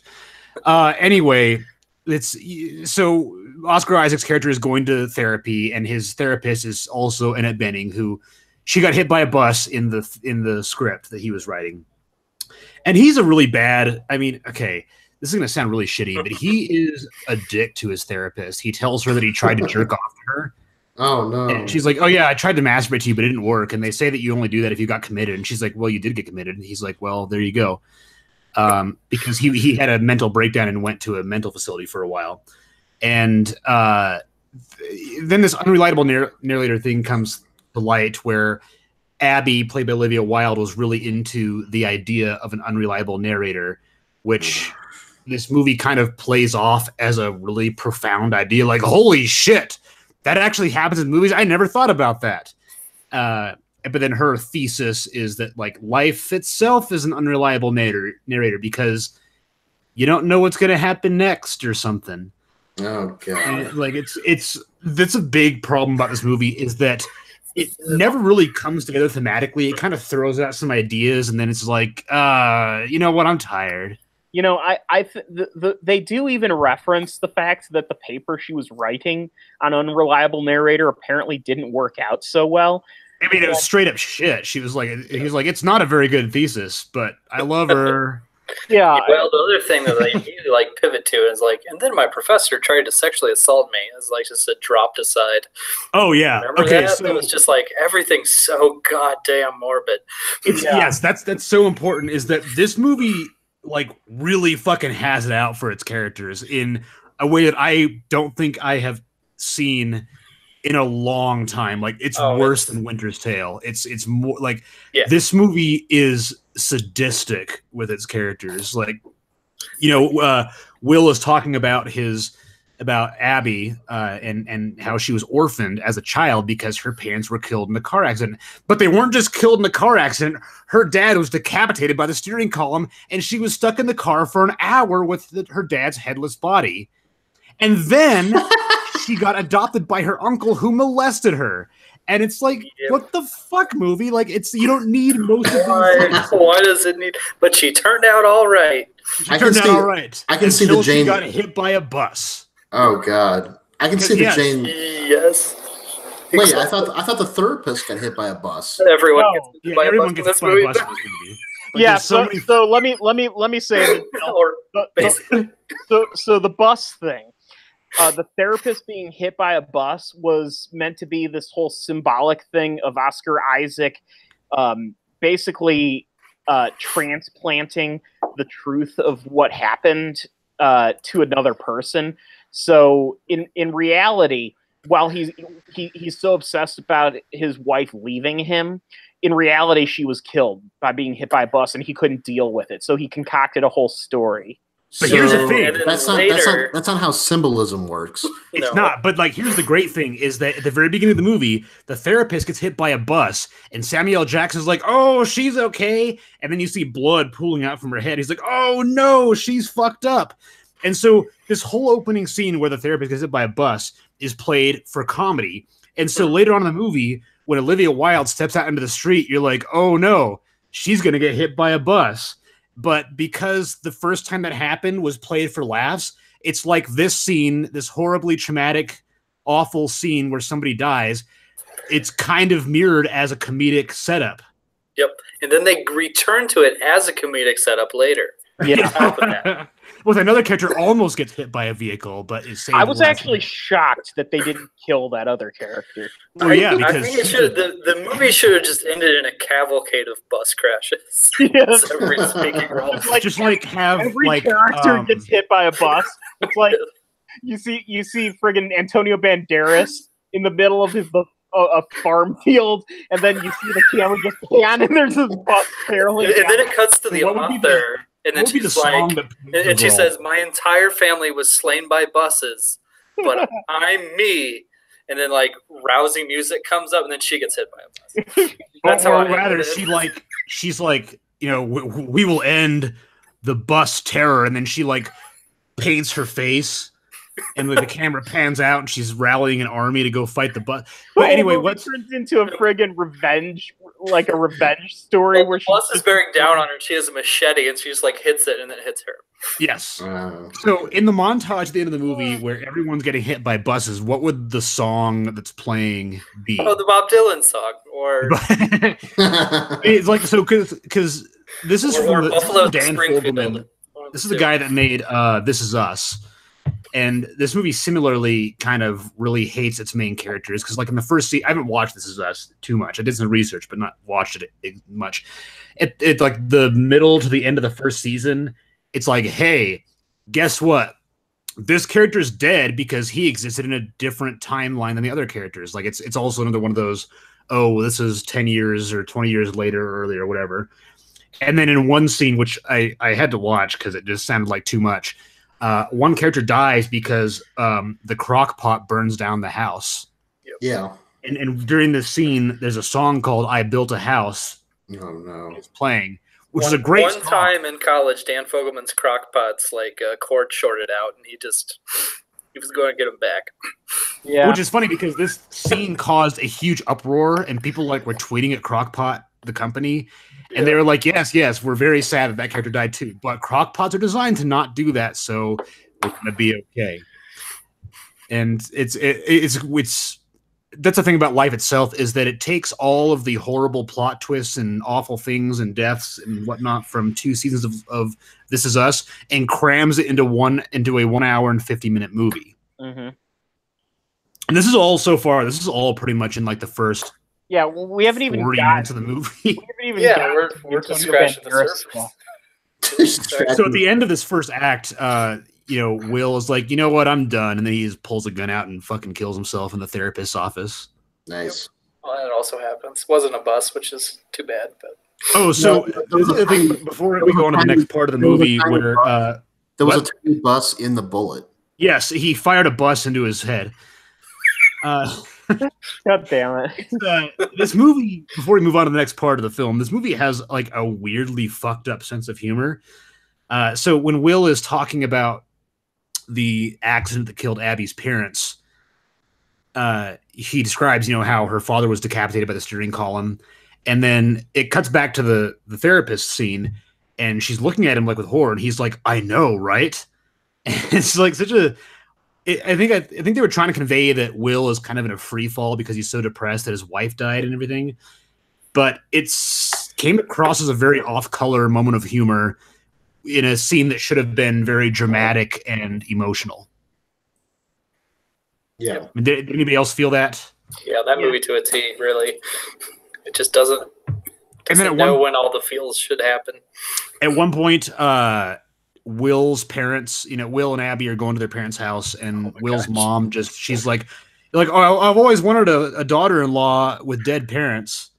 Anyway, so Oscar Isaac's character is going to therapy, and his therapist is also Annette Bening, who she got hit by a bus in the script that he was writing. And he's a really bad. I mean, okay, this is going to sound really shitty, but he is a dick to his therapist. He tells her that he tried to jerk off to her. Oh, no. And she's like, "Oh, yeah, I tried to masturbate to you, but it didn't work. And they say that you only do that if you got committed." And she's like, "Well, you did get committed." And he's like, "Well, there you go." Because he had a mental breakdown and went to a mental facility for a while. And then this unreliable narrator thing comes to light where Abby, played by Olivia Wilde, was really into the idea of an unreliable narrator, which this movie kind of plays off as a really profound idea. Like, holy shit, that actually happens in movies. I never thought about that. But then her thesis is that like life itself is an unreliable narrator because you don't know what's going to happen next or something. Oh god! And, like that's a big problem about this movie is that it never really comes together thematically. It kind of throws out some ideas and then it's like, you know what? I'm tired. They do even reference the fact that the paper she was writing on unreliable narrator apparently didn't work out so well. I mean, it was straight up shit. He was like, it's not a very good thesis, but I love her. Yeah. Well, the other thing that they usually like pivot to is like, and then my professor tried to sexually assault me. It's like just a dropped aside. Oh yeah. Remember that? So it was just like everything's so goddamn morbid. Yes, that's so important. Is that this movie like really fucking has it out for its characters in a way that I don't think I have seen in a long time. Like it's worse than Winter's Tale. It's more like this movie is sadistic with its characters. Like, Will is talking about Abby and how she was orphaned as a child because her parents were killed in a car accident. But they weren't just killed in a car accident. Her dad was decapitated by the steering column, and she was stuck in the car for an hour with her dad's headless body. And then she got adopted by her uncle who molested her. And it's like, what the fuck, movie? Like, you don't need most of these things. Why does it need? But she turned out all right. She turned out all right. I can see the Jane. She got hit by a bus. Oh God, I can see the Jane. Yes. Wait, I thought the therapist got hit by a bus. Everyone gets hit by a bus in this movie. Like, yeah. So let me say that. So the bus thing. The therapist being hit by a bus was meant to be this whole symbolic thing of Oscar Isaac basically transplanting the truth of what happened to another person. So in reality, while he's so obsessed about his wife leaving him, in reality she was killed by being hit by a bus, and he couldn't deal with it, so he concocted a whole story. But here's the thing. That's not how symbolism works. It's not. But like, here's the great thing is that at the very beginning of the movie, the therapist gets hit by a bus, and Samuel L. Jackson's like, "Oh, she's okay," and then you see blood pooling out from her head. He's like, "Oh no, she's fucked up." And so this whole opening scene where the therapist gets hit by a bus is played for comedy. And so later on in the movie, when Olivia Wilde steps out into the street, you're like, "Oh no, she's gonna get hit by a bus." But because the first time that happened was played for laughs, it's like this scene, this horribly traumatic, awful scene where somebody dies, it's kind of mirrored as a comedic setup. Yep. And then they return to it as a comedic setup later. Yeah. With another character almost gets hit by a vehicle, but is saved. I was actually shocked that they didn't kill that other character. Well, yeah, I think the movie should have just ended in a cavalcade of bus crashes. Yes. Every speaking role. Just like have every like character gets hit by a bus. It's like you see friggin' Antonio Banderas in the middle of a farm field, and then you see the camera just pan, and there's this bus barreling. And then it cuts to the author. And then she's like, and she says, "My entire family was slain by buses, but I'm me." And then like rousing music comes up, and then she gets hit by a bus. That's or rather, she's like, you know, we will end the bus terror, and then she like paints her face, and the camera pans out, and she's rallying an army to go fight the bus. But anyway, what turns into a friggin' revenge story where the bus is bearing down on her. And she has a machete, and she just like hits it, and then it hits her. Yes. So in the montage at the end of the movie where everyone's getting hit by buses, what would the song that's playing be? Oh, the Bob Dylan song, or it's like so because this is from Buffalo Dan Fogelman. This is the guy that made This Is Us. And this movie similarly kind of really hates its main characters because, like in the first season, I haven't watched This Is Us too much. I did some research, but not watched it much. It's like the middle to the end of the first season. It's like, hey, guess what? This character's dead because he existed in a different timeline than the other characters. Like it's also another one of those, oh, this is 10 years or 20 years later or earlier or whatever. And then in one scene, which I had to watch because it just sounded like too much. One character dies because the crock pot burns down the house. Yeah. And during this scene, there's a song called I Built a House. Oh, no. It's playing, which is a great song. One time in college, Dan Fogelman's crock pots, like, cord shorted out, and he was going to get them back. Yeah. Which is funny because this scene caused a huge uproar, and people like were tweeting at Crockpot, the company, and they were like, yes, we're very sad that character died too. But crockpots are designed to not do that, so we're gonna be okay. And it's that's the thing about life itself is that it takes all of the horrible plot twists and awful things and deaths and whatnot from 2 seasons of This Is Us and crams it into a 1 hour and 50-minute movie. Mm-hmm. And this is all pretty much in like the first. Yeah, well, we haven't even 40 minutes of the movie. We're just scratching the surface. So at the end of this first act, Will is like, you know what, I'm done, and then he just pulls a gun out and fucking kills himself in the therapist's office. Nice. Well, that also happens. Wasn't a bus, which is too bad. But the thing before we go on to the next part of the movie, where there was a tiny bus in the bullet. Yes, he fired a bus into his head. God damn it. This movie, before we move on to the next part of the film, this movie has like a weirdly fucked up sense of humor. So when Will is talking about the accident that killed Abby's parents, he describes, how her father was decapitated by the steering column. And then it cuts back to the therapist scene, and she's looking at him like with horror, and he's like, I know, right? And it's like such a... I think they were trying to convey that Will is kind of in a free fall because he's so depressed that his wife died and everything. But it came across as a very off-color moment of humor in a scene that should have been very dramatic and emotional. Yeah. Did anybody else feel that? Yeah, that movie to a T, really. It just doesn't know when all the feels should happen. At one point, Will's parents, Will and Abby are going to their parents' house, and Will's mom she's like, Like, oh, I've always wanted a daughter-in-law with dead parents.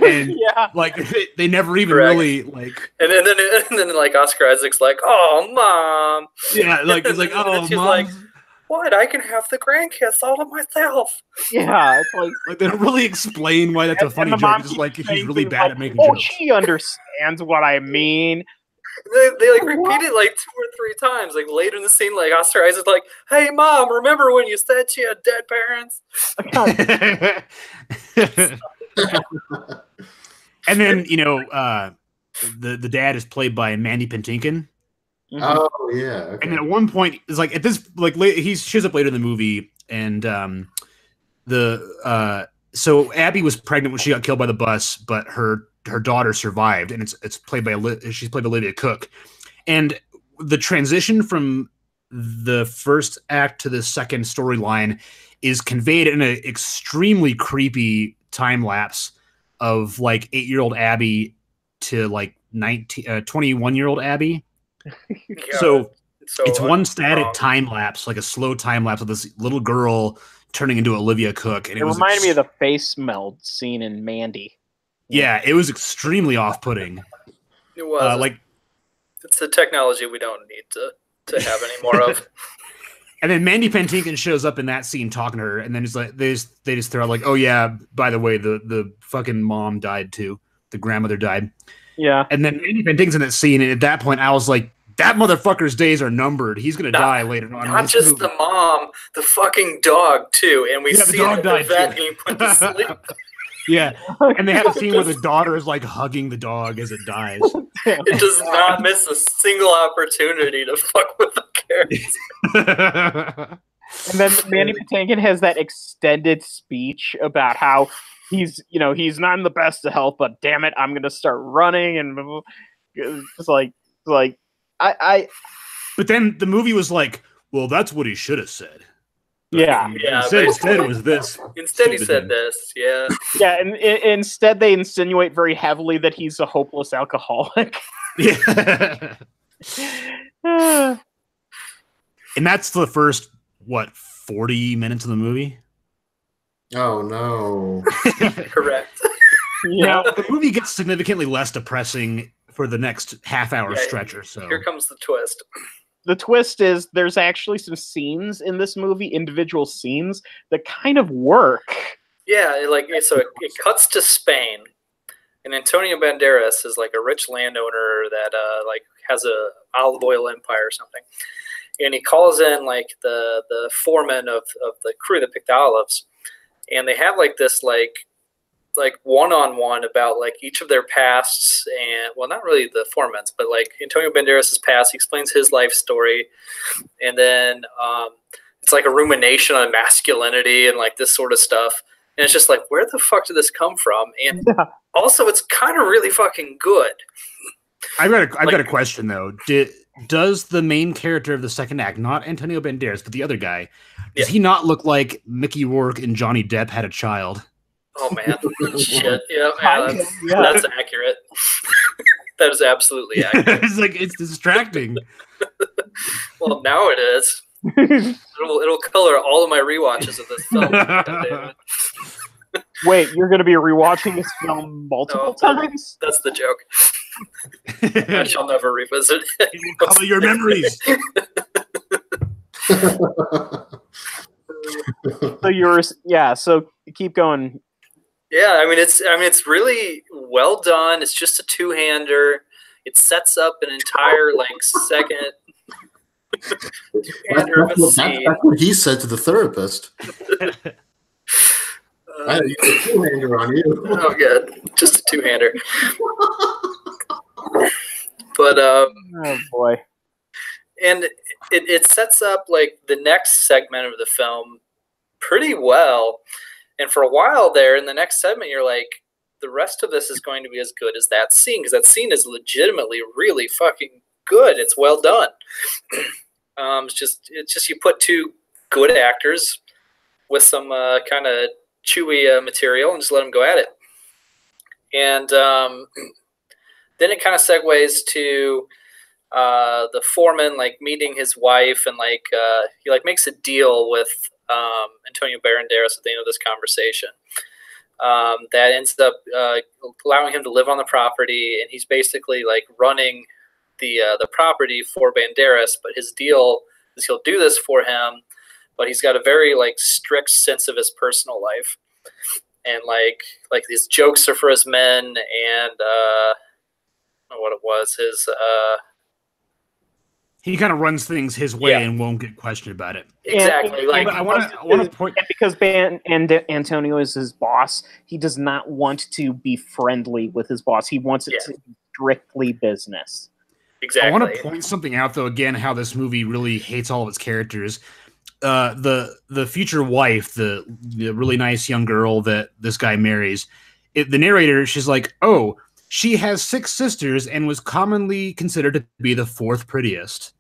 And like they never even really like. And then like Oscar Isaac's like, "Oh, mom." Yeah, like it's like, "Oh, she's mom." Like, "What? I can have the grandkids all to myself." Yeah, it's like they don't really explain why that's a funny joke. It's just like he's really bad at making jokes. She understands what I mean. They like repeat it like 2 or 3 times. Like later in the scene, like Oscar Isaac's like, "Hey, mom, remember when you said she had dead parents?" And then the dad is played by Mandy Patinkin. Oh yeah. Okay. And at one point, it's like at this like he shows up later in the movie, and so Abby was pregnant when she got killed by the bus, but her daughter survived, and she's played by Olivia Cook. And the transition from the first act to the second storyline is conveyed in an extremely creepy time lapse of like 8-year-old Abby to like 21-year-old Abby. So it's one static time lapse, like a slow time lapse of this little girl turning into Olivia Cook. And it reminded me of the face meld scene in Mandy. Yeah, it was extremely off-putting. It was it's a technology we don't need to have any more of. And then Mandy Patinkin shows up in that scene talking to her, and then it's like they just throw out like, "Oh yeah, by the way, the fucking mom died too. The grandmother died." Yeah. And then Mandy Patinkin's in that scene, and at that point, I was like, "That motherfucker's days are numbered. He's gonna die later on." Not just movie. The mom, the fucking dog too, and we see the vet being put to sleep. Yeah, and they have a scene where the daughter is like hugging the dog as it dies. It does not miss a single opportunity to fuck with the characters. And then Mandy Patinkin has that extended speech about how he's not in the best of health, but damn it, I'm going to start running, and it's like I. But then the movie was like, well, that's what he should have said. Yeah. Instead it was this. Instead he said this. Yeah. Yeah, and instead they insinuate very heavily that he's a hopeless alcoholic. Yeah. And that's the first 40 minutes of the movie. Oh no. Correct. Now the movie gets significantly less depressing for the next half-hour stretch or so. Here comes the twist. The twist is there's actually some scenes in this movie, individual scenes, that kind of work. Yeah, it cuts to Spain, and Antonio Banderas is like a rich landowner that has a olive oil empire or something, and he calls in like the foreman of the crew that picked the olives, and they have like this like one-on-one about like each of their pasts, and well, not really the foreman's, but like Antonio Banderas' past. He explains his life story, and then it's like a rumination on masculinity and like this sort of stuff. And it's just like, where the fuck did this come from? And also, it's kind of really fucking good. I've got a question though. Does the main character of the second act, not Antonio Banderas, but the other guy, does he not look like Mickey Rourke and Johnny Depp had a child? Oh man, shit! Yeah, that's accurate. That is absolutely accurate. It's distracting. Well, now it is. It'll color all of my rewatches of this film. Wait, you're going to be rewatching this film multiple times? That's the joke. I shall never revisit it. It will color your memories. So keep going. Yeah, I mean it's really well done. It's just a two-hander. It sets up an entire like second two-hander of a scene. That's what he said to the therapist. I had a two-hander on you. Oh, good. Just a two-hander. But oh boy. And it sets up like the next segment of the film pretty well. And for a while there, in the next segment, you're like, the rest of this is going to be as good as that scene, because that scene is legitimately really fucking good. It's well done. It's just you put two good actors with some kind of chewy material and just let them go at it. And then it kind of segues to the foreman like meeting his wife, and like he like makes a deal with Antonio Banderas at the end of this conversation. That ends up allowing him to live on the property, and he's basically like running the property for Banderas. But his deal is he'll do this for him, but he's got a very like strict sense of his personal life, and like these jokes are for his men, and I don't know what it was his. He kind of runs things his way and won't get questioned about it. Exactly. I want to point because Antonio is his boss. He does not want to be friendly with his boss. He wants it to be strictly business. Exactly. I want to point something out, though. Again, how this movie really hates all of its characters. The future wife, the really nice young girl that this guy marries, the narrator, she's like, oh. She has 6 sisters and was commonly considered to be the 4th prettiest.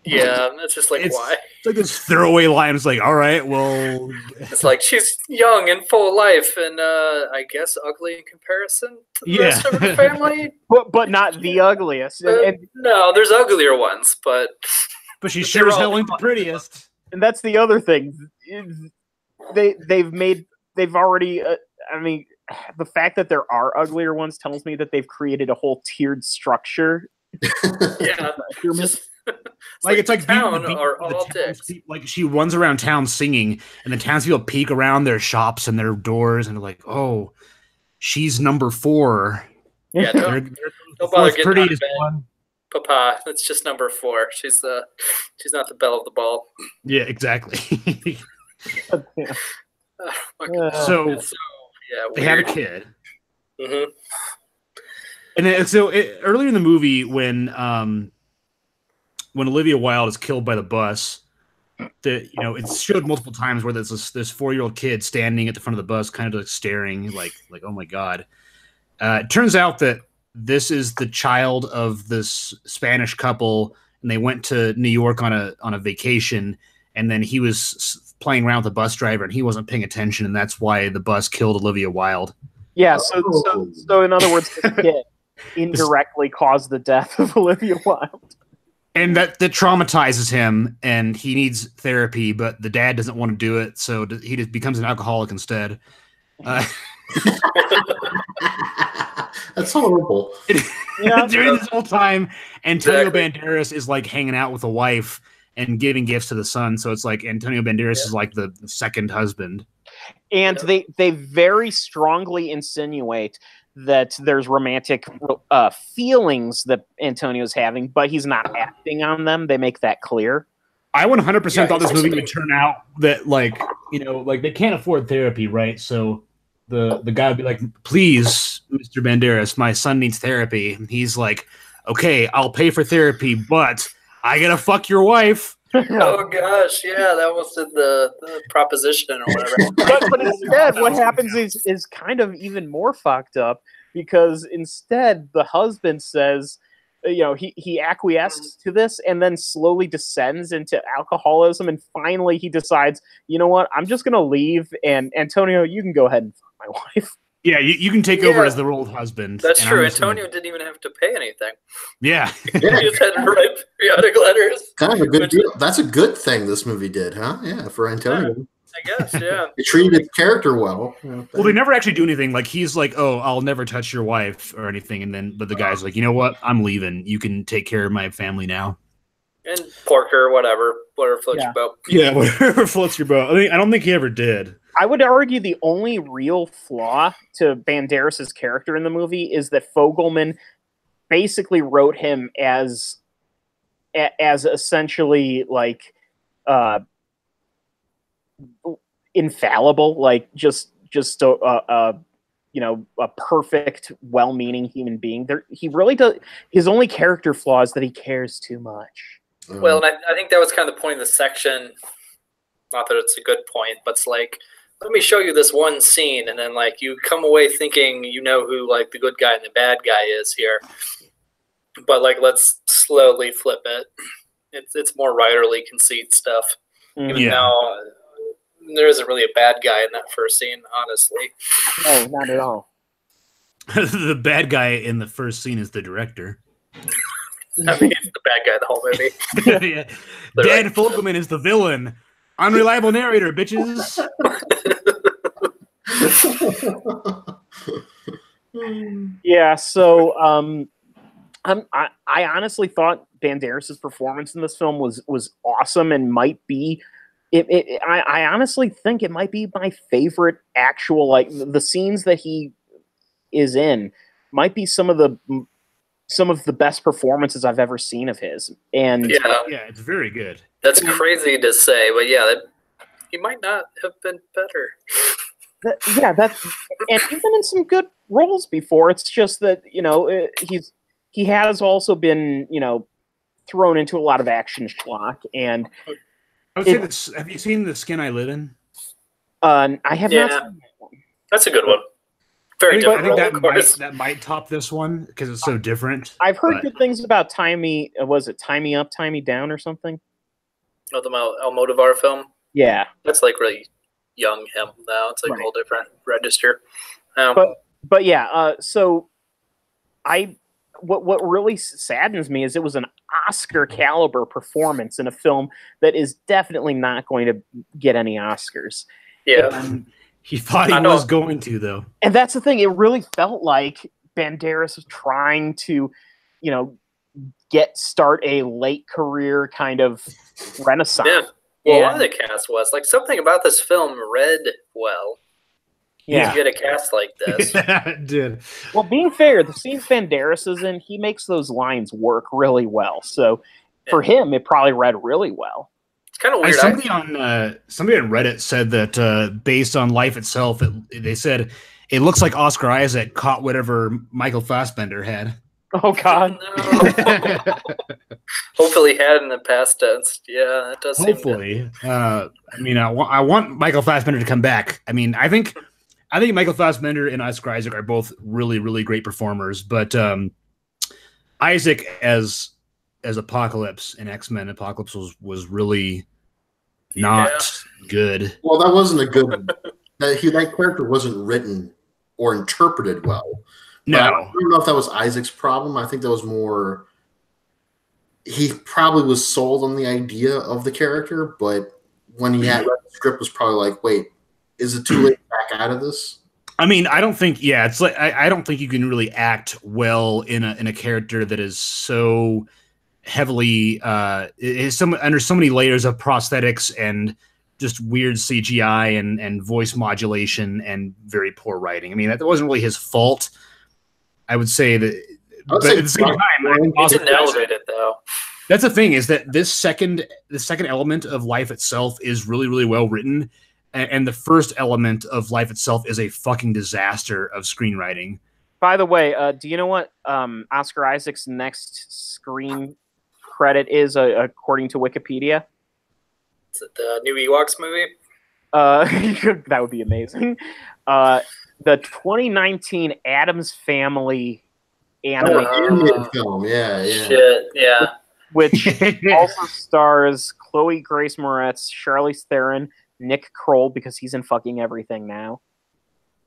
Yeah, that's just like, why? It's like this throwaway line. It's like, all right, well... It's like, she's young and full of life and I guess ugly in comparison to the rest of her family. But not the ugliest. No, there's uglier ones, but... But she sure as hell ain't the prettiest. And that's the other thing. They've already... the fact that there are uglier ones tells me that they've created a whole tiered structure. Yeah, it's like town are all dicks. Like she runs around town singing, and the townspeople peek around their shops and their doors, and they're like, "Oh, she's number 4." Yeah, don't bother getting out of bed, Papa. That's just number 4. She's not the belle of the ball. Yeah, exactly. So. Yeah, they have a kid. Mm-hmm. And then, earlier in the movie, when Olivia Wilde is killed by the bus, it's showed multiple times where there's this 4-year-old kid standing at the front of the bus, kind of like staring, like oh my god. It turns out that this is the child of this Spanish couple, and they went to New York on a vacation, and then he was playing around with the bus driver, and he wasn't paying attention, and that's why the bus killed Olivia Wilde. Yeah, so in other words, the kid indirectly caused the death of Olivia Wilde. And that traumatizes him, and he needs therapy, but the dad doesn't want to do it, so he just becomes an alcoholic instead. That's horrible. During this whole time, Antonio Banderas is like hanging out with the wife and giving gifts to the son, so it's like Antonio Banderas is like the second husband. And they very strongly insinuate that there's romantic feelings that Antonio's having, but he's not acting on them. They make that clear. I 100% thought this movie would turn out that they can't afford therapy, right? So the guy would be like, "Please, Mr. Banderas, my son needs therapy." And he's like, "Okay, I'll pay for therapy, but I gotta fuck your wife." Oh gosh, yeah, that was the proposition or whatever. but instead, what happens is kind of even more fucked up, because instead the husband says, he acquiesces to this and then slowly descends into alcoholism, and finally he decides, you know what, I'm just gonna leave, and Antonio, you can go ahead and fuck my wife. Yeah, you can take over as the role of husband. That's true. Antonio didn't even have to pay anything. Yeah. He just had to write periodic letters. Kind of a good deal. That's a good thing this movie did, huh? Yeah, for Antonio. Yeah, I guess, yeah. He treated his character well. Well, they never actually do anything. Like, he's like, "Oh, I'll never touch your wife," or anything. But the guy's like, "You know what? I'm leaving. You can take care of my family now." And Porker, whatever floats your boat. Yeah, whatever floats your boat. I don't think he ever did. I would argue the only real flaw to Banderas' character in the movie is that Fogelman basically wrote him as essentially like infallible, like just a perfect, well-meaning human being. He really does. His only character flaw is that he cares too much. Well, and I think that was kind of the point of the section. Not that it's a good point, but it's like, let me show you this one scene, and then like you come away thinking you know who like the good guy and the bad guy is here. But like, let's slowly flip it. It's more writerly conceit stuff. Even though there isn't really a bad guy in that first scene, honestly. No, not at all. The bad guy in the first scene is the director. I mean, it's the bad guy the whole movie. Dan Fogelman is the villain. Unreliable narrator, bitches. Yeah, so I honestly thought Banderas' performance in this film was awesome and might be. I honestly think it might be my favorite actual, like, the scenes that he is in might be some of the best performances I've ever seen of his. And yeah, it's very good. That's crazy to say, but yeah, he might not have been better. And he's been in some good roles before. It's just that, he has also been, thrown into a lot of action schlock. And I would say this. Have you seen The Skin I Live In? I have not seen that one. That's a good one. Very different. I think that might top this one because it's so different. I've heard good things about Tie Me. Was it Tie Me Up, Tie Me Down, or something? Oh, the Almodovar film. Yeah, that's like really young him now. It's like a whole different register. But yeah. So what really saddens me is it was an Oscar caliber performance in a film that is definitely not going to get any Oscars. Yeah. He thought he was going to, though. And that's the thing. It really felt like Banderas was trying to, start a late career kind of renaissance. Yeah. Well, a lot of the cast was. Like, something about this film read well. Yeah. You get a cast like this. Yeah, it did. Well, being fair, the scenes Banderas is in, he makes those lines work really well. So for him, it probably read really well. Kind of weird. Somebody on Reddit said that based on life itself, they said it looks like Oscar Isaac caught whatever Michael Fassbender had. Oh God! No. Hopefully, had in the past tense. Yeah, that does. Hopefully, I want Michael Fassbender to come back. I mean, I think Michael Fassbender and Oscar Isaac are both really, really great performers, but Isaac as Apocalypse in X-Men Apocalypse was really not good. Well, that wasn't a good. that character wasn't written or interpreted well. No, I don't know if that was Isaac's problem. I think that was more. He probably was sold on the idea of the character, but when he had read the script, was probably like, "Wait, is it too late to back out of this?" I mean, I don't think. Yeah, it's like I don't think you can really act well in a character that is so heavily under so many layers of prosthetics and just weird CGI and voice modulation and very poor writing. I mean, that wasn't really his fault. I would say that, but at the same time, he didn't elevate it though. That's the thing, is that the second element of life itself is really, really well written, and the first element of life itself is a fucking disaster of screenwriting. By the way, do you know what Oscar Isaac's next screen credit is, according to Wikipedia? Is it the new Ewoks movie? That would be amazing. The 2019 Addams Family animated film. Yeah. Shit, yeah. Which also stars Chloe Grace Moretz, Charlize Theron, Nick Kroll, because he's in fucking everything now.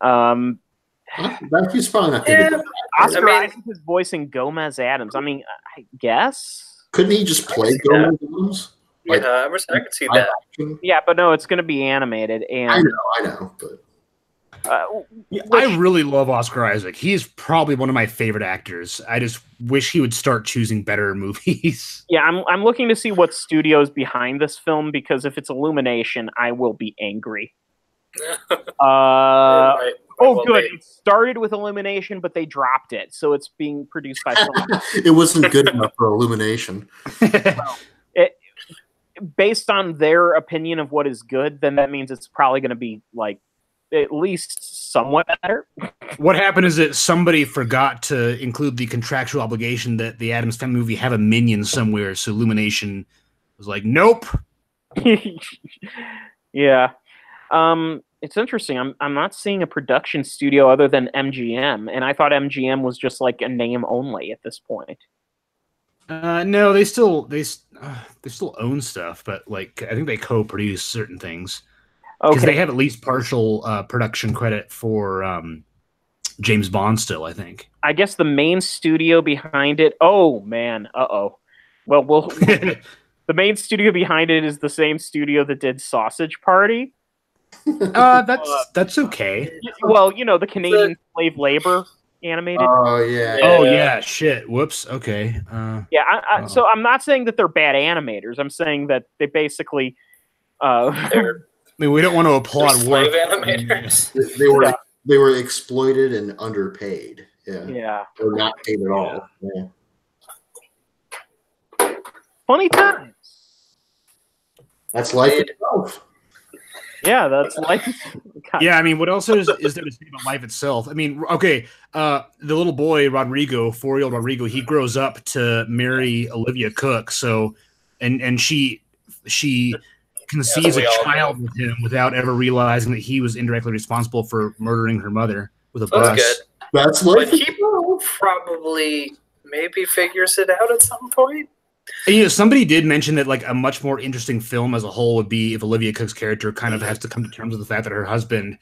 He's probably not going to. Oscar Isaac is voicing Gomez Adams. I mean, I guess. Couldn't he just play Gomez Adams? Like, I could see that. Yeah, but no, it's going to be animated. And I know, but. I really love Oscar Isaac. He's probably one of my favorite actors. I just wish he would start choosing better movies. Yeah, I'm looking to see what studio's behind this film, because if it's Illumination, I will be angry. Good. It started with Illumination, but they dropped it, so it's being produced by someone. It wasn't good enough for Illumination. Based on their opinion of what is good, then that means it's probably going to be like at least somewhat better. What happened is that somebody forgot to include the contractual obligation that the Addams Family movie have a minion somewhere, so Illumination was like, nope. Yeah. It's interesting. I'm not seeing a production studio other than MGM, and I thought MGM was just like a name only at this point. No, they still own stuff, but like I think they co-produce certain things. Because they have at least partial production credit for James Bond still, I think. I guess the main studio behind it. Oh man, well, The main studio behind it is the same studio that did Sausage Party. That's okay. Well, the Canadian slave labor animated. Oh yeah. Oh yeah. Shit. Whoops. Okay. So I'm not saying that they're bad animators. I'm saying that they basically. I mean, we don't want to applaud slave animators. They were exploited and underpaid. Yeah. Yeah. Or not paid at all. Yeah. Funny times. That's life itself. Yeah, that's life. God. Yeah, I mean, what else is there to say about life itself? I mean, okay, the little boy Rodrigo, 4-year-old Rodrigo, he grows up to marry Olivia Cook. So, and she conceives a child with him without ever realizing that he was indirectly responsible for murdering her mother with a bus. That's good. That's life. But he probably maybe figures it out at some point. And, somebody did mention that like a much more interesting film as a whole would be if Olivia Cook's character kind of has to come to terms with the fact that her husband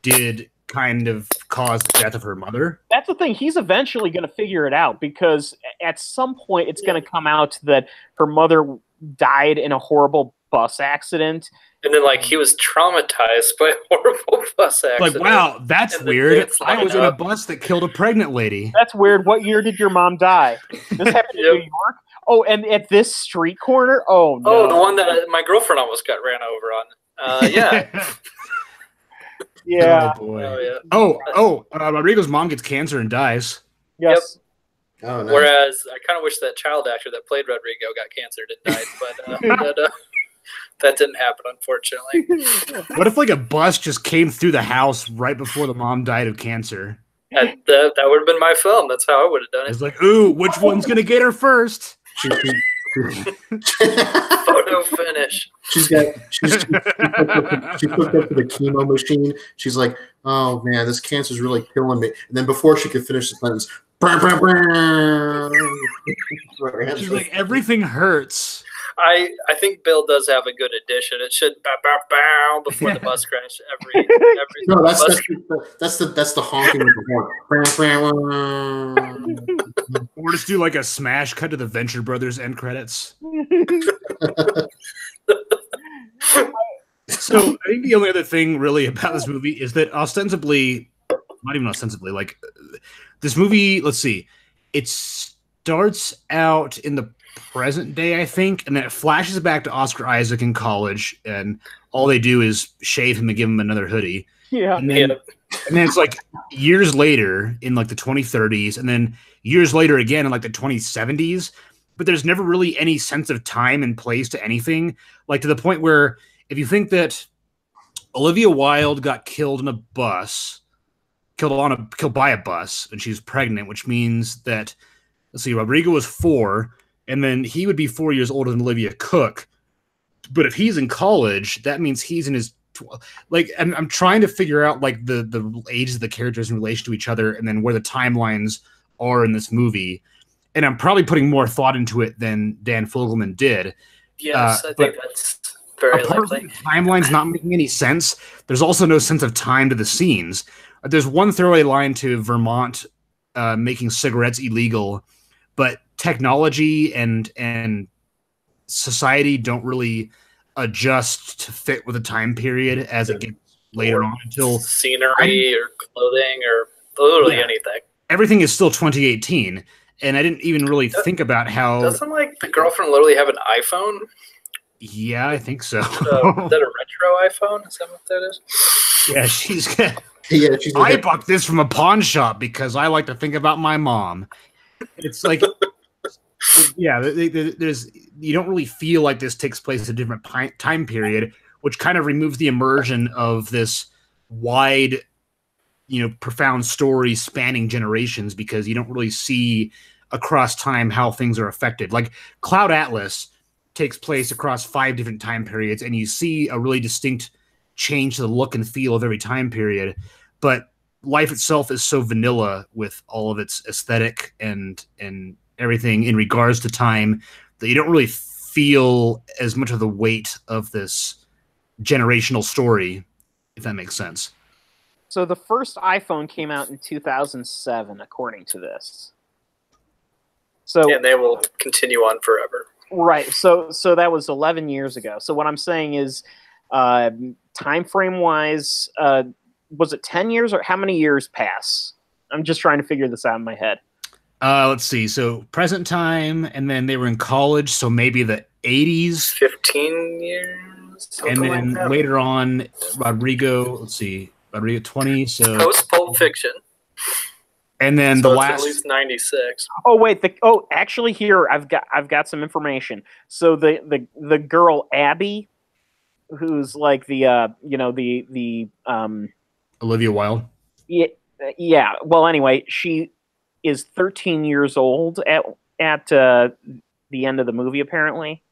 did kind of cause the death of her mother. That's the thing. He's eventually going to figure it out because at some point it's going to come out that her mother died in a horrible bus accident. And then, like, he was traumatized by a horrible bus accident. Like, wow, that's weird. I was in a bus that killed a pregnant lady. That's weird. What year did your mom die? This happened in New York? Oh, and at this street corner? Oh, no. Oh, the one that my girlfriend almost got ran over on. Yeah. Yeah. Oh, boy. Oh, yeah. Rodrigo's mom gets cancer and dies. Yes. Yep. Oh, nice. Whereas I kind of wish that child actor that played Rodrigo got cancer and died, but that didn't happen, unfortunately. What if like a bus just came through the house right before the mom died of cancer? That would have been my film. That's how I would have done it. It's like, ooh, which one's gonna get her first? Photo finish. She hooked up to the chemo machine. She's like, oh man, this cancer's really killing me. And then before she could finish the sentence, she's like, everything hurts. I think Bill does have a good addition. It should bow bow bow before the bus crash. No, that's the honking of the horn. Or just do like a smash cut to the Venture Brothers end credits. So I think the only other thing really about this movie is that ostensibly, not even ostensibly, like this movie, let's see, it starts out in the present day, I think, and then it flashes back to Oscar Isaac in college, and all they do is shave him and give him another hoodie. Yeah. And then it's like years later in like the 2030s, and then years later again in like the 2070s, but there's never really any sense of time and place to anything, like to the point where if you think that Olivia Wilde got killed in a bus, killed by a bus, and she's pregnant, which means that, let's see, Rodrigo was 4, and then he would be 4 years older than Olivia Cook. But if he's in college, that means he's in his like. I'm trying to figure out like the ages of the characters in relation to each other, and then where the timelines are in this movie. And I'm probably putting more thought into it than Dan Fogelman did. Yes, I think that's very likely. The timeline's not making any sense. There's also no sense of time to the scenes. There's one throwaway line to Vermont making cigarettes illegal, but technology and society don't really adjust to fit with the time period as it gets later on until scenery or clothing or literally anything. Everything is still 2018, and I didn't even really think about how. Doesn't like the girlfriend literally have an iPhone? Yeah, I think so. Is that a retro iPhone? Is that what that is? Yeah, she's I bought this from a pawn shop because I like to think about my mom. It's like, yeah, there's you don't really feel like this takes place at a different time period, which kind of removes the immersion of this wide, profound story spanning generations because you don't really see across time how things are affected. Like Cloud Atlas takes place across 5 different time periods, and you see a really distinct change to the look and feel of every time period. But life itself is so vanilla with all of its aesthetic and everything in regards to time that you don't really feel as much of the weight of this generational story, if that makes sense. So the first iPhone came out in 2007, according to this. So and they will continue on forever. Right. So that was 11 years ago. So what I'm saying is, time frame wise, was it 10 years or how many years pass? I'm just trying to figure this out in my head. Let's see. So present time, and then they were in college, so maybe the 80s. 15 years. And then like later on, Rodrigo. Let's see, Rodrigo 20. So post Pulp Fiction. And then so the it's last, at least 96. Oh wait, actually here I've got some information. So the girl Abby, who's like the Olivia Wilde. Yeah. Well, anyway, she is 13 years old at the end of the movie, apparently,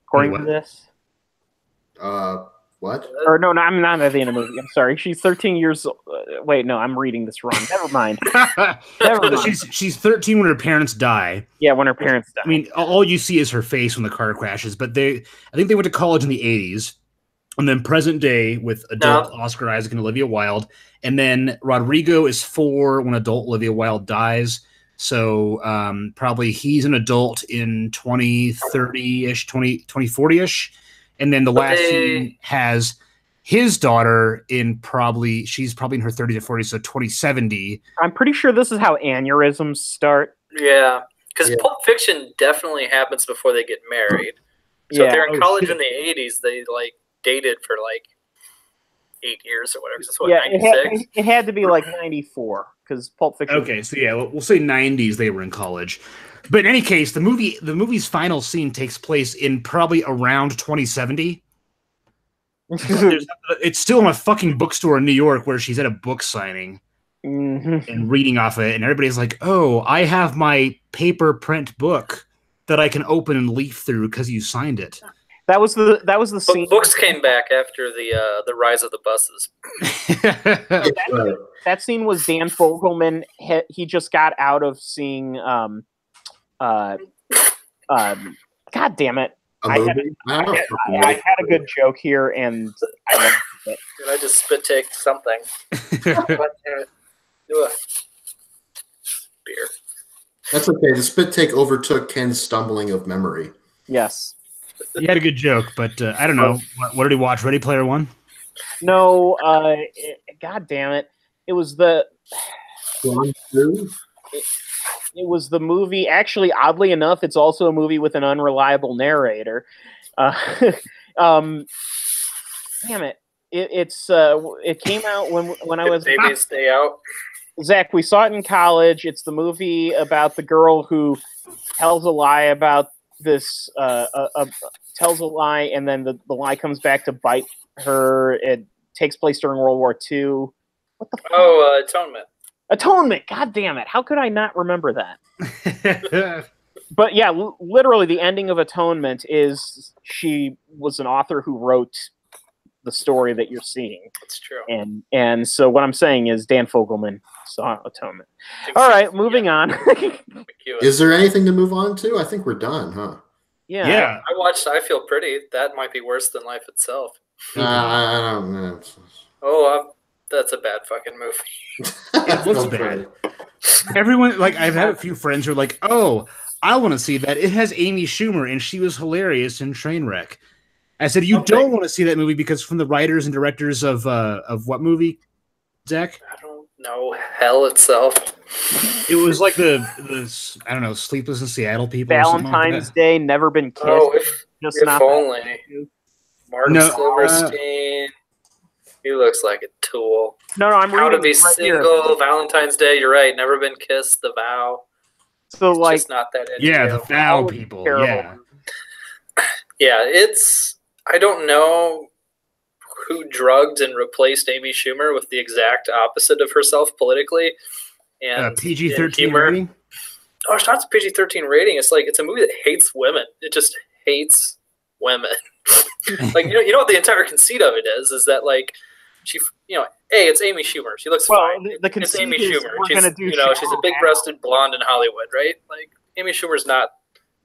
according to this. What? Or no, I'm not at the end of the movie. I'm sorry. She's 13 years old. Wait, no, I'm reading this wrong. Never mind. Never mind. She's 13 when her parents die. Yeah, when her parents die. I mean, all you see is her face when the car crashes. But I think they went to college in the 80s. And then present day with adult Oscar Isaac and Olivia Wilde. And then Rodrigo is 4 when adult Olivia Wilde dies. So probably he's an adult in 2030-ish, 2040-ish. And then the last scene has his daughter she's probably in her 30s or 40s, so 2070. I'm pretty sure this is how aneurysms start. Yeah, because Pulp Fiction definitely happens before they get married. So if they're in college in the 80s, they like dated for like 8 years or whatever. So what, 96? It had to be like 94 because Pulp Fiction. Okay, so yeah, we'll say 90s they were in college. But in any case, the movie's final scene takes place in probably around 2070. It's still in a fucking bookstore in New York where she's at a book signing and reading off it, and everybody's like, "Oh, I have my paper print book that I can open and leaf through because you signed it." That was the scene. Books came back after the rise of the buses. That scene was Dan Fogelman. He just got out of seeing. God damn it! I had a good joke here, and I Did I just spit take something? Do a beer. That's okay. The spit take overtook Ken's stumbling of memory. Yes. He had a good joke, but I don't know. What did he watch? Ready Player One? No. God damn it! It was the. It was the movie. Actually, oddly enough, it's also a movie with an unreliable narrator. Damn it! It came out when I was. Baby's Day Out. Zach, we saw it in college. It's the movie about the girl who tells a lie about this. Tells a lie, and then the lie comes back to bite her. It takes place during World War II. What the fuck? Oh, Atonement. Atonement. God damn it. How could I not remember that? But yeah, literally the ending of Atonement is she was an author who wrote the story that you're seeing. That's true. And so what I'm saying is Dan Fogelman saw Atonement. All right, moving on. Is there anything to move on to? I think we're done, huh? Yeah. I watched I Feel Pretty. That might be worse than life itself. I don't know. Oh, that's a bad fucking movie. It looks bad. Everyone, like, I've had a few friends who are like, "Oh, I want to see that. It has Amy Schumer, and she was hilarious in Trainwreck." I said, "You don't want to see that movie because from the writers and directors of what movie, Zach?" I don't know. Hell itself. It was like the I don't know, Sleepless in Seattle people. Valentine's Day, Never Been Kissed. Oh, if only. Martin Silverstein. He looks like a tool. No, I'm reading. How to Be Single, here. Valentine's Day. You're right. Never Been Kissed. The Vow. So it's like, just not that. Yeah, the Vow people. Yeah. Yeah, it's. I don't know who drugged and replaced Amy Schumer with the exact opposite of herself politically. And PG-13 rating. Oh, it's not a PG-13 rating. It's like it's a movie that hates women. It just hates women. Like you know what the entire conceit of it is that like. She, it's Amy Schumer. She looks fine. It's Amy Schumer. She's a big-breasted blonde in Hollywood, right? Like Amy Schumer's not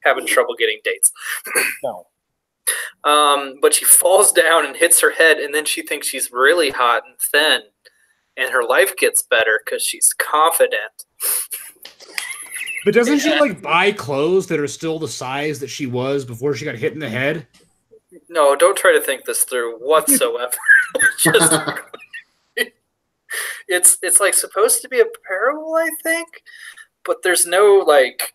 having trouble getting dates. No. But she falls down and hits her head, and then she thinks she's really hot and thin, and her life gets better because she's confident. But doesn't she like buy clothes that are still the size that she was before she got hit in the head? No, don't try to think this through whatsoever. Just, it's like supposed to be a parable, I think, but there's no like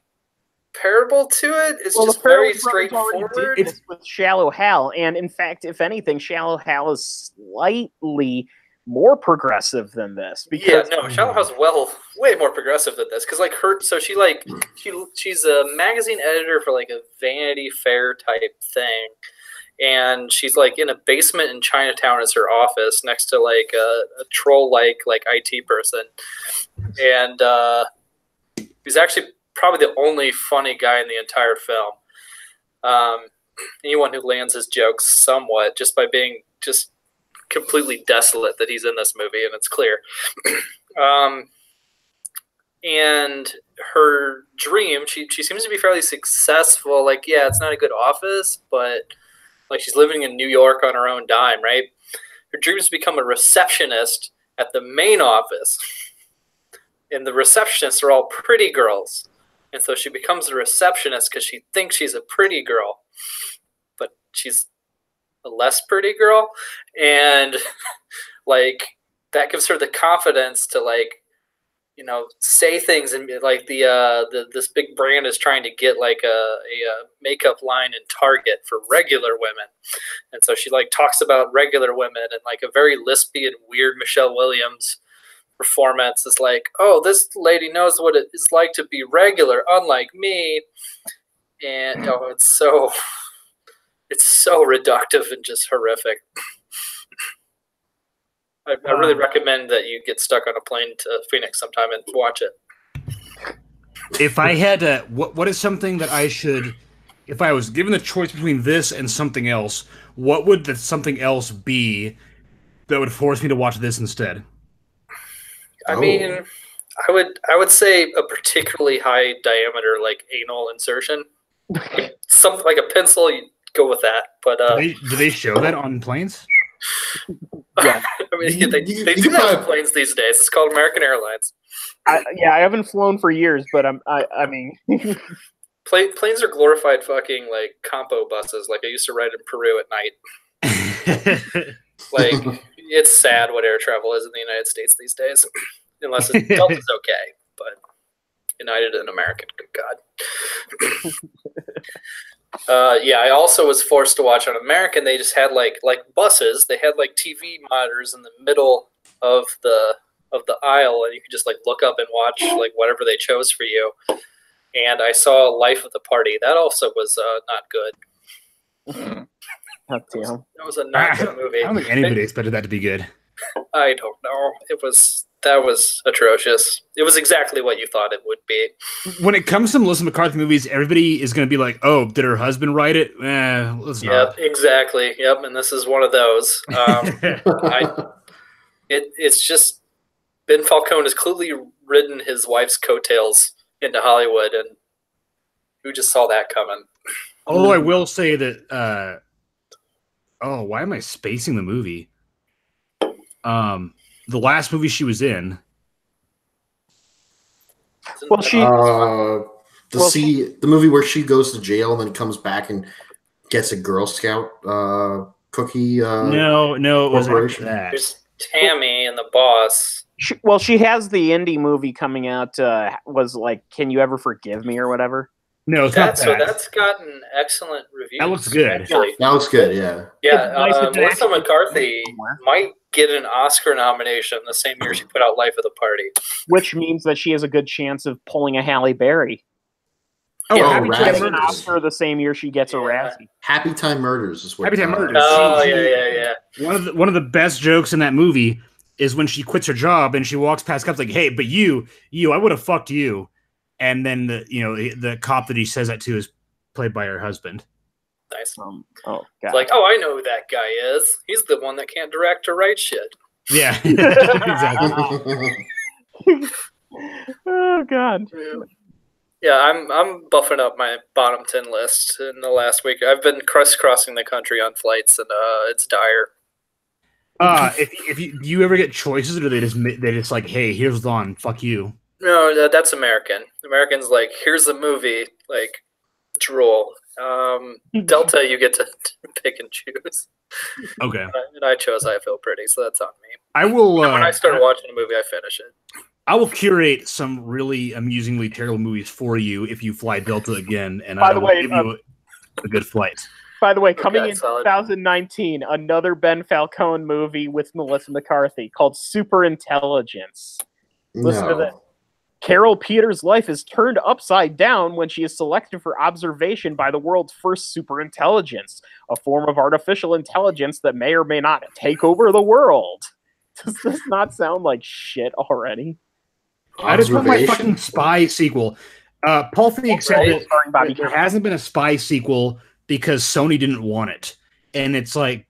parable to it. It's just very straightforward. It's with Shallow Hal, and in fact, if anything, Shallow Hal is slightly more progressive than this. Because Shallow Hal's way more progressive than this. Because like she's a magazine editor for like a Vanity Fair type thing. And she's like in a basement in Chinatown as her office next to like a troll-like IT person. And he's actually probably the only funny guy in the entire film. Anyone who lands his jokes somewhat just by being just completely desolate that he's in this movie, and it's clear. And her dream, she seems to be fairly successful. Like, yeah, it's not a good office, but like she's living in New York on her own dime, right? Her dream is to become a receptionist at the main office. And the receptionists are all pretty girls. And so she becomes a receptionist because she thinks she's a pretty girl. But she's a less pretty girl. And like that gives her the confidence to like, you know, say things, and like this big brand is trying to get like a makeup line in Target for regular women, and so she like talks about regular women, and like a very lispy and weird Michelle Williams performance is like, oh, this lady knows what it is like to be regular, unlike me, and it's so reductive and just horrific. I really recommend that you get stuck on a plane to Phoenix sometime and watch it. If I had to, what is something that I should, if I was given the choice between this and something else, what would the something else be that would force me to watch this instead? I mean, I would say a particularly high diameter, like anal insertion. Something like a pencil, you go with that. But do they show that on planes? Yeah, I mean they do that on planes these days. It's called American Airlines. I haven't flown for years, but I mean, planes are glorified fucking like compo buses. Like I used to ride in Peru at night. Like it's sad what air travel is in the United States these days. Unless Delta's okay, but United and American, good God. I also was forced to watch on American. They just had like buses. They had like TV monitors in the middle of the aisle, and you could just like look up and watch like whatever they chose for you. And I saw Life of the Party. That also was not good. Oh, damn. That was a not good movie. I don't think anybody expected that to be good. I don't know. That was atrocious. It was exactly what you thought it would be. When it comes to Melissa McCarthy movies, everybody is going to be like, "Oh, did her husband write it?" Let's not. Yep, exactly. Yep, and this is one of those. It's just Ben Falcone has clearly ridden his wife's coattails into Hollywood, and who just saw that coming? Although I will say that. Why am I spacing the movie? The last movie she was in. Well, the movie where she goes to jail and then comes back and gets a Girl Scout cookie. No, it wasn't that. There's Tammy and the boss. She has the indie movie coming out. Was like, Can You Ever Forgive Me or whatever? No, it's not that. So that's gotten excellent reviews. That looks good. Actually. That looks good, yeah. Yeah, Melissa McCarthy might get an Oscar nomination the same year she put out Life of the Party. Which means that she has a good chance of pulling a Halle Berry. Happy Time an Oscar the same year she gets a Razzie. Happy Time Murders is what Happy Time Murders. Oh, yeah. One of the best jokes in that movie is when she quits her job and she walks past cops like, "Hey, but you, I would have fucked you." And then the cop that he says that to is played by her husband. Nice. Oh, God. It's like, I know who that guy is. He's the one that can't direct or write shit. Yeah, exactly. Oh, God. Yeah, I'm buffing up my bottom 10 list in the last week. I've been crisscrossing the country on flights, and it's dire. If you ever get choices, or they just like, "Hey, here's one, fuck you." No, that's American. American's like, here's the movie, like, drool. Delta, you get to pick and choose. Okay. And I chose I Feel Pretty, so that's on me. I will. When I start watching a movie, I finish it. I will curate some really amusingly terrible movies for you if you fly Delta again, and By I the will way, give you a good flight. By the way, coming in solid. 2019, another Ben Falcone movie with Melissa McCarthy called Superintelligence. Listen to this. Carol Peters' life is turned upside down when she is selected for observation by the world's first superintelligence, a form of artificial intelligence that may or may not take over the world. Does this not sound like shit already? I just want my fucking spy sequel. Paul Feig said that there hasn't been a spy sequel because Sony didn't want it. And it's like,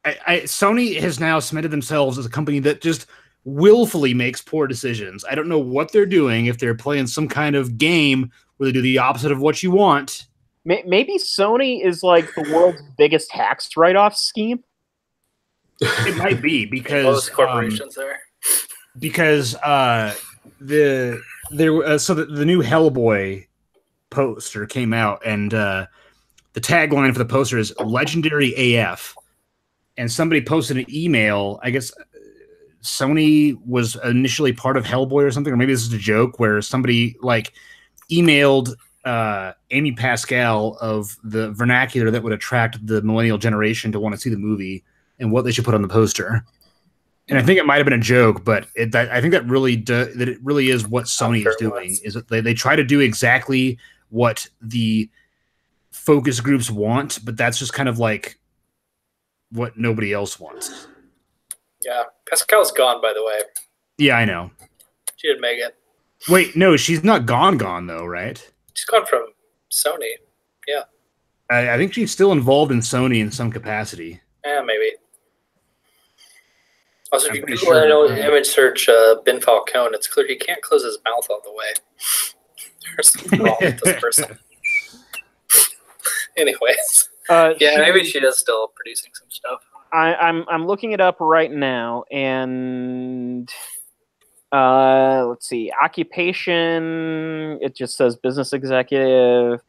Sony has now cemented themselves as a company that just willfully makes poor decisions. I don't know what they're doing, if they're playing some kind of game where they do the opposite of what you want. Maybe Sony is like the world's biggest tax write-off scheme. It might be because most corporations are. Because the new Hellboy poster came out, and the tagline for the poster is "Legendary AF," and somebody posted an email. I guess Sony was initially part of Hellboy or something, or maybe this is a joke where somebody like emailed Amy Pascal of the vernacular that would attract the millennial generation to want to see the movie and what they should put on the poster. And I think it might have been a joke, but I think that it really is what Sony is doing. Is that they try to do exactly what the focus groups want, but that's just kind of like what nobody else wants. Yeah, Pascal's gone, by the way. Yeah, I know. She didn't make it. Wait, no, she's not gone though, right? She's gone from Sony. Yeah. I think she's still involved in Sony in some capacity. Yeah, maybe. Also, if you Google image search Ben Falcone, it's clear he can't close his mouth all the way. There's something wrong with this person. Anyways, maybe she is still producing some stuff. I'm looking it up right now, and let's see, occupation. It just says business executive.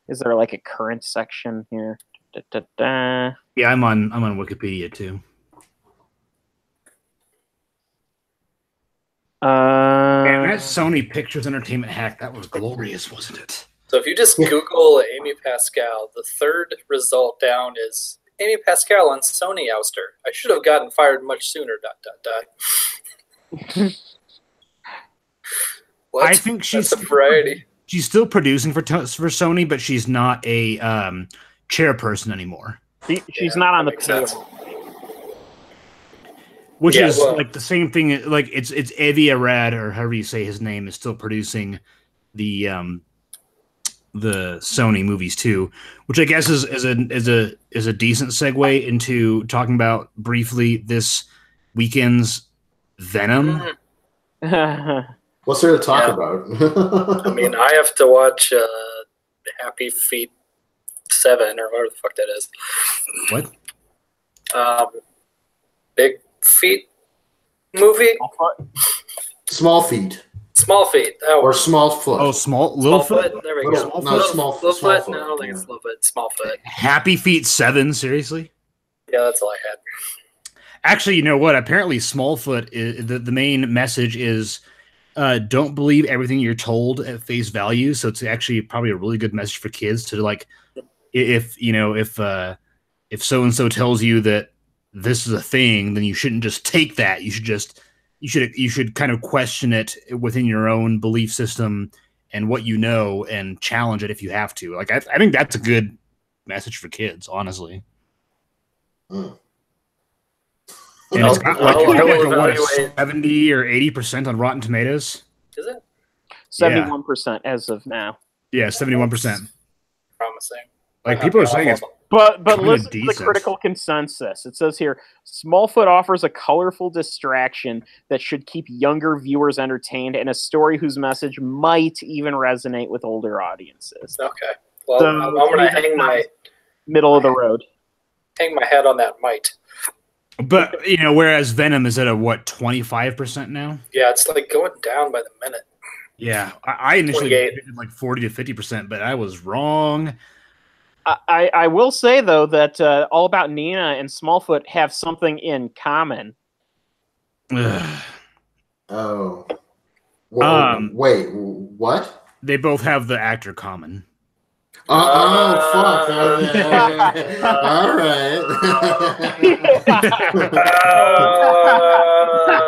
Is there like a current section here? Yeah, I'm on Wikipedia too. And that Sony Pictures Entertainment hack, that was glorious, wasn't it? So if you just Google Amy Pascal, the third result down is Amy Pascal on Sony ouster. I should have gotten fired much sooner. ... I think she's a variety. She's still producing for Sony, but she's not a chairperson anymore. She's not on the payroll. Which is like the same thing. Like it's Avi Arad, or however you say his name, is still producing the Sony movies too, which I guess is a decent segue into talking about briefly this weekend's Venom. What's there to talk about? I mean, I have to watch Happy Feet 7 or whatever the fuck that is. What? Big Feet movie? Small Feet. Small Feet. Oh. Or Small Foot. Oh, Little Foot? There we go. Small Foot. Foot. No, I don't think it's Little Foot. Small Foot. Happy Feet 7? Seriously? Yeah, that's all I had. Actually, you know what? Apparently, Smallfoot is the main message is don't believe everything you're told at face value. So it's actually probably a really good message for kids to like, if so and so tells you that this is a thing, then you shouldn't just take that. You should kind of question it within your own belief system and what you know, and challenge it if you have to. Like I think that's a good message for kids, honestly. Mm. And it's got like a 70 or 80% on Rotten Tomatoes. Is it? 71% as of now. Yeah, 71%. Promising. Like people are saying it's But listen to the critical consensus. It says here, Smallfoot offers a colorful distraction that should keep younger viewers entertained, and a story whose message might even resonate with older audiences. Okay. Well, so, I'm going to hang my middle of the road. Hang my head on that might. But, whereas Venom is at a, 25% now? Yeah, it's like going down by the minute. Yeah, I initially did like 40 to 50%, but I was wrong. I will say though that All About Nina and Smallfoot have something in common. Oh. Wait, what? They both have the actor common. Oh, fuck. All right.